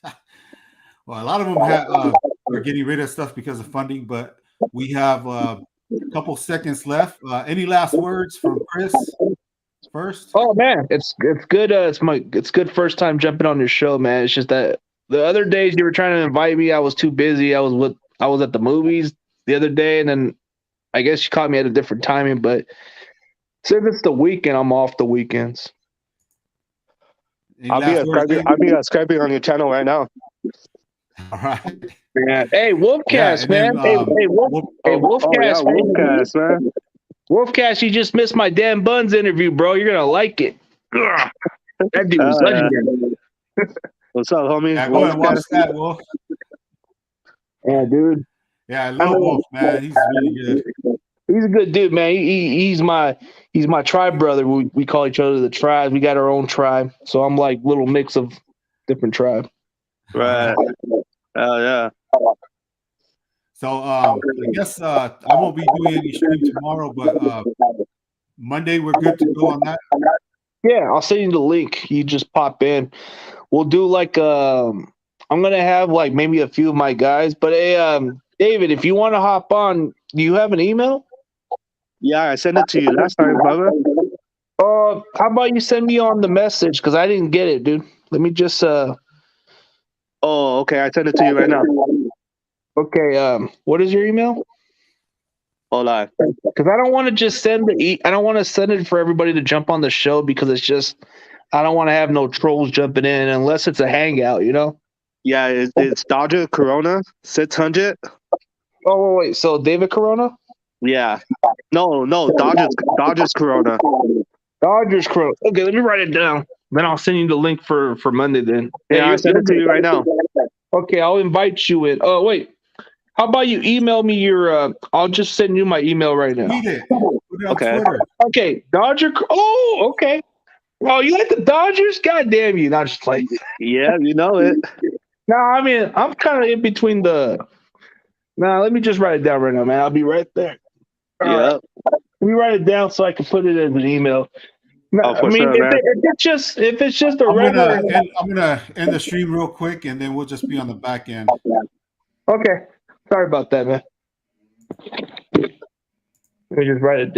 that. Well, a lot of them are getting rid of stuff because of funding, but we have a couple seconds left. Any last words from Chris first? Oh man, it's good. It's good first time jumping on your show, man. It's just that the other days you were trying to invite me, I was too busy. I was at the movies the other day, and then I guess you caught me at a different timing. But since it's the weekend, I'm off the weekekends. Any I'll be last words, David? subscribing on your channel right now. All right. Yeah. Hey, Wolfcast, Yeah, and man. then, Wolfcast, man. Wolfcast, man. Wolfcast, you just missed my Dan Buns interview, bro. You're gonna like it. Ugh. That dude was legendary. What's up, homie? Yeah, go ahead and watch Wolfcast? that, Wolf. Yeah, dude. Yeah, I love Wolf, man. He's really good. He's a good dude, man. He's my tribe brother. We call each other the tribe. We got our own tribe. So I'm like little mix of different tribe. Right. Oh yeah. So I guess I won't be doing any stream tomorrow, but Monday we're good to go on that. Yeah, I'll send you the link. You just pop in. We'll do like I'm gonna have like maybe a few of my guys. But hey, David, if you want to hop on, do you have an email? Yeah, I sent it to you last time, brother. How about you send me on the message because I didn't get it, dude. Let me just Oh, okay. I sent it to you right now. Okay, what is your email? Hold on. Because I don't want to just send I don't want to send it for everybody to jump on the show because it's just I don't want to have no trolls jumping in unless it's a hangout, you know? Yeah, it's Dodger Corona 600. Oh wait, so David Corona? Yeah. No, Dodgers Corona. Dodgers Corona. Okay, let me write it down. Then I'll send you the link for Monday then. Yeah, I sent it to you right now. Okay, I'll invite you in. Oh wait. How about you email me your I'll just send you my email right now. Tweet it. Put it on Okay. Twitter. Okay, Dodger. Oh, okay. Oh, you like the Dodgers? God damn you! Not just like. Yeah, you know it. No, I mean I'm kind of in between the. Nah, let me just write it down right now, man. I'll be right there. All right. Yep. Let me write it down so I can put it in an email. No, Oh, for I mean, sure, man. if it's just a I'm regular. gonna end the stream real quick, and then we'll just be on the back end. Okay, sorry about that, man. Let me just write it down.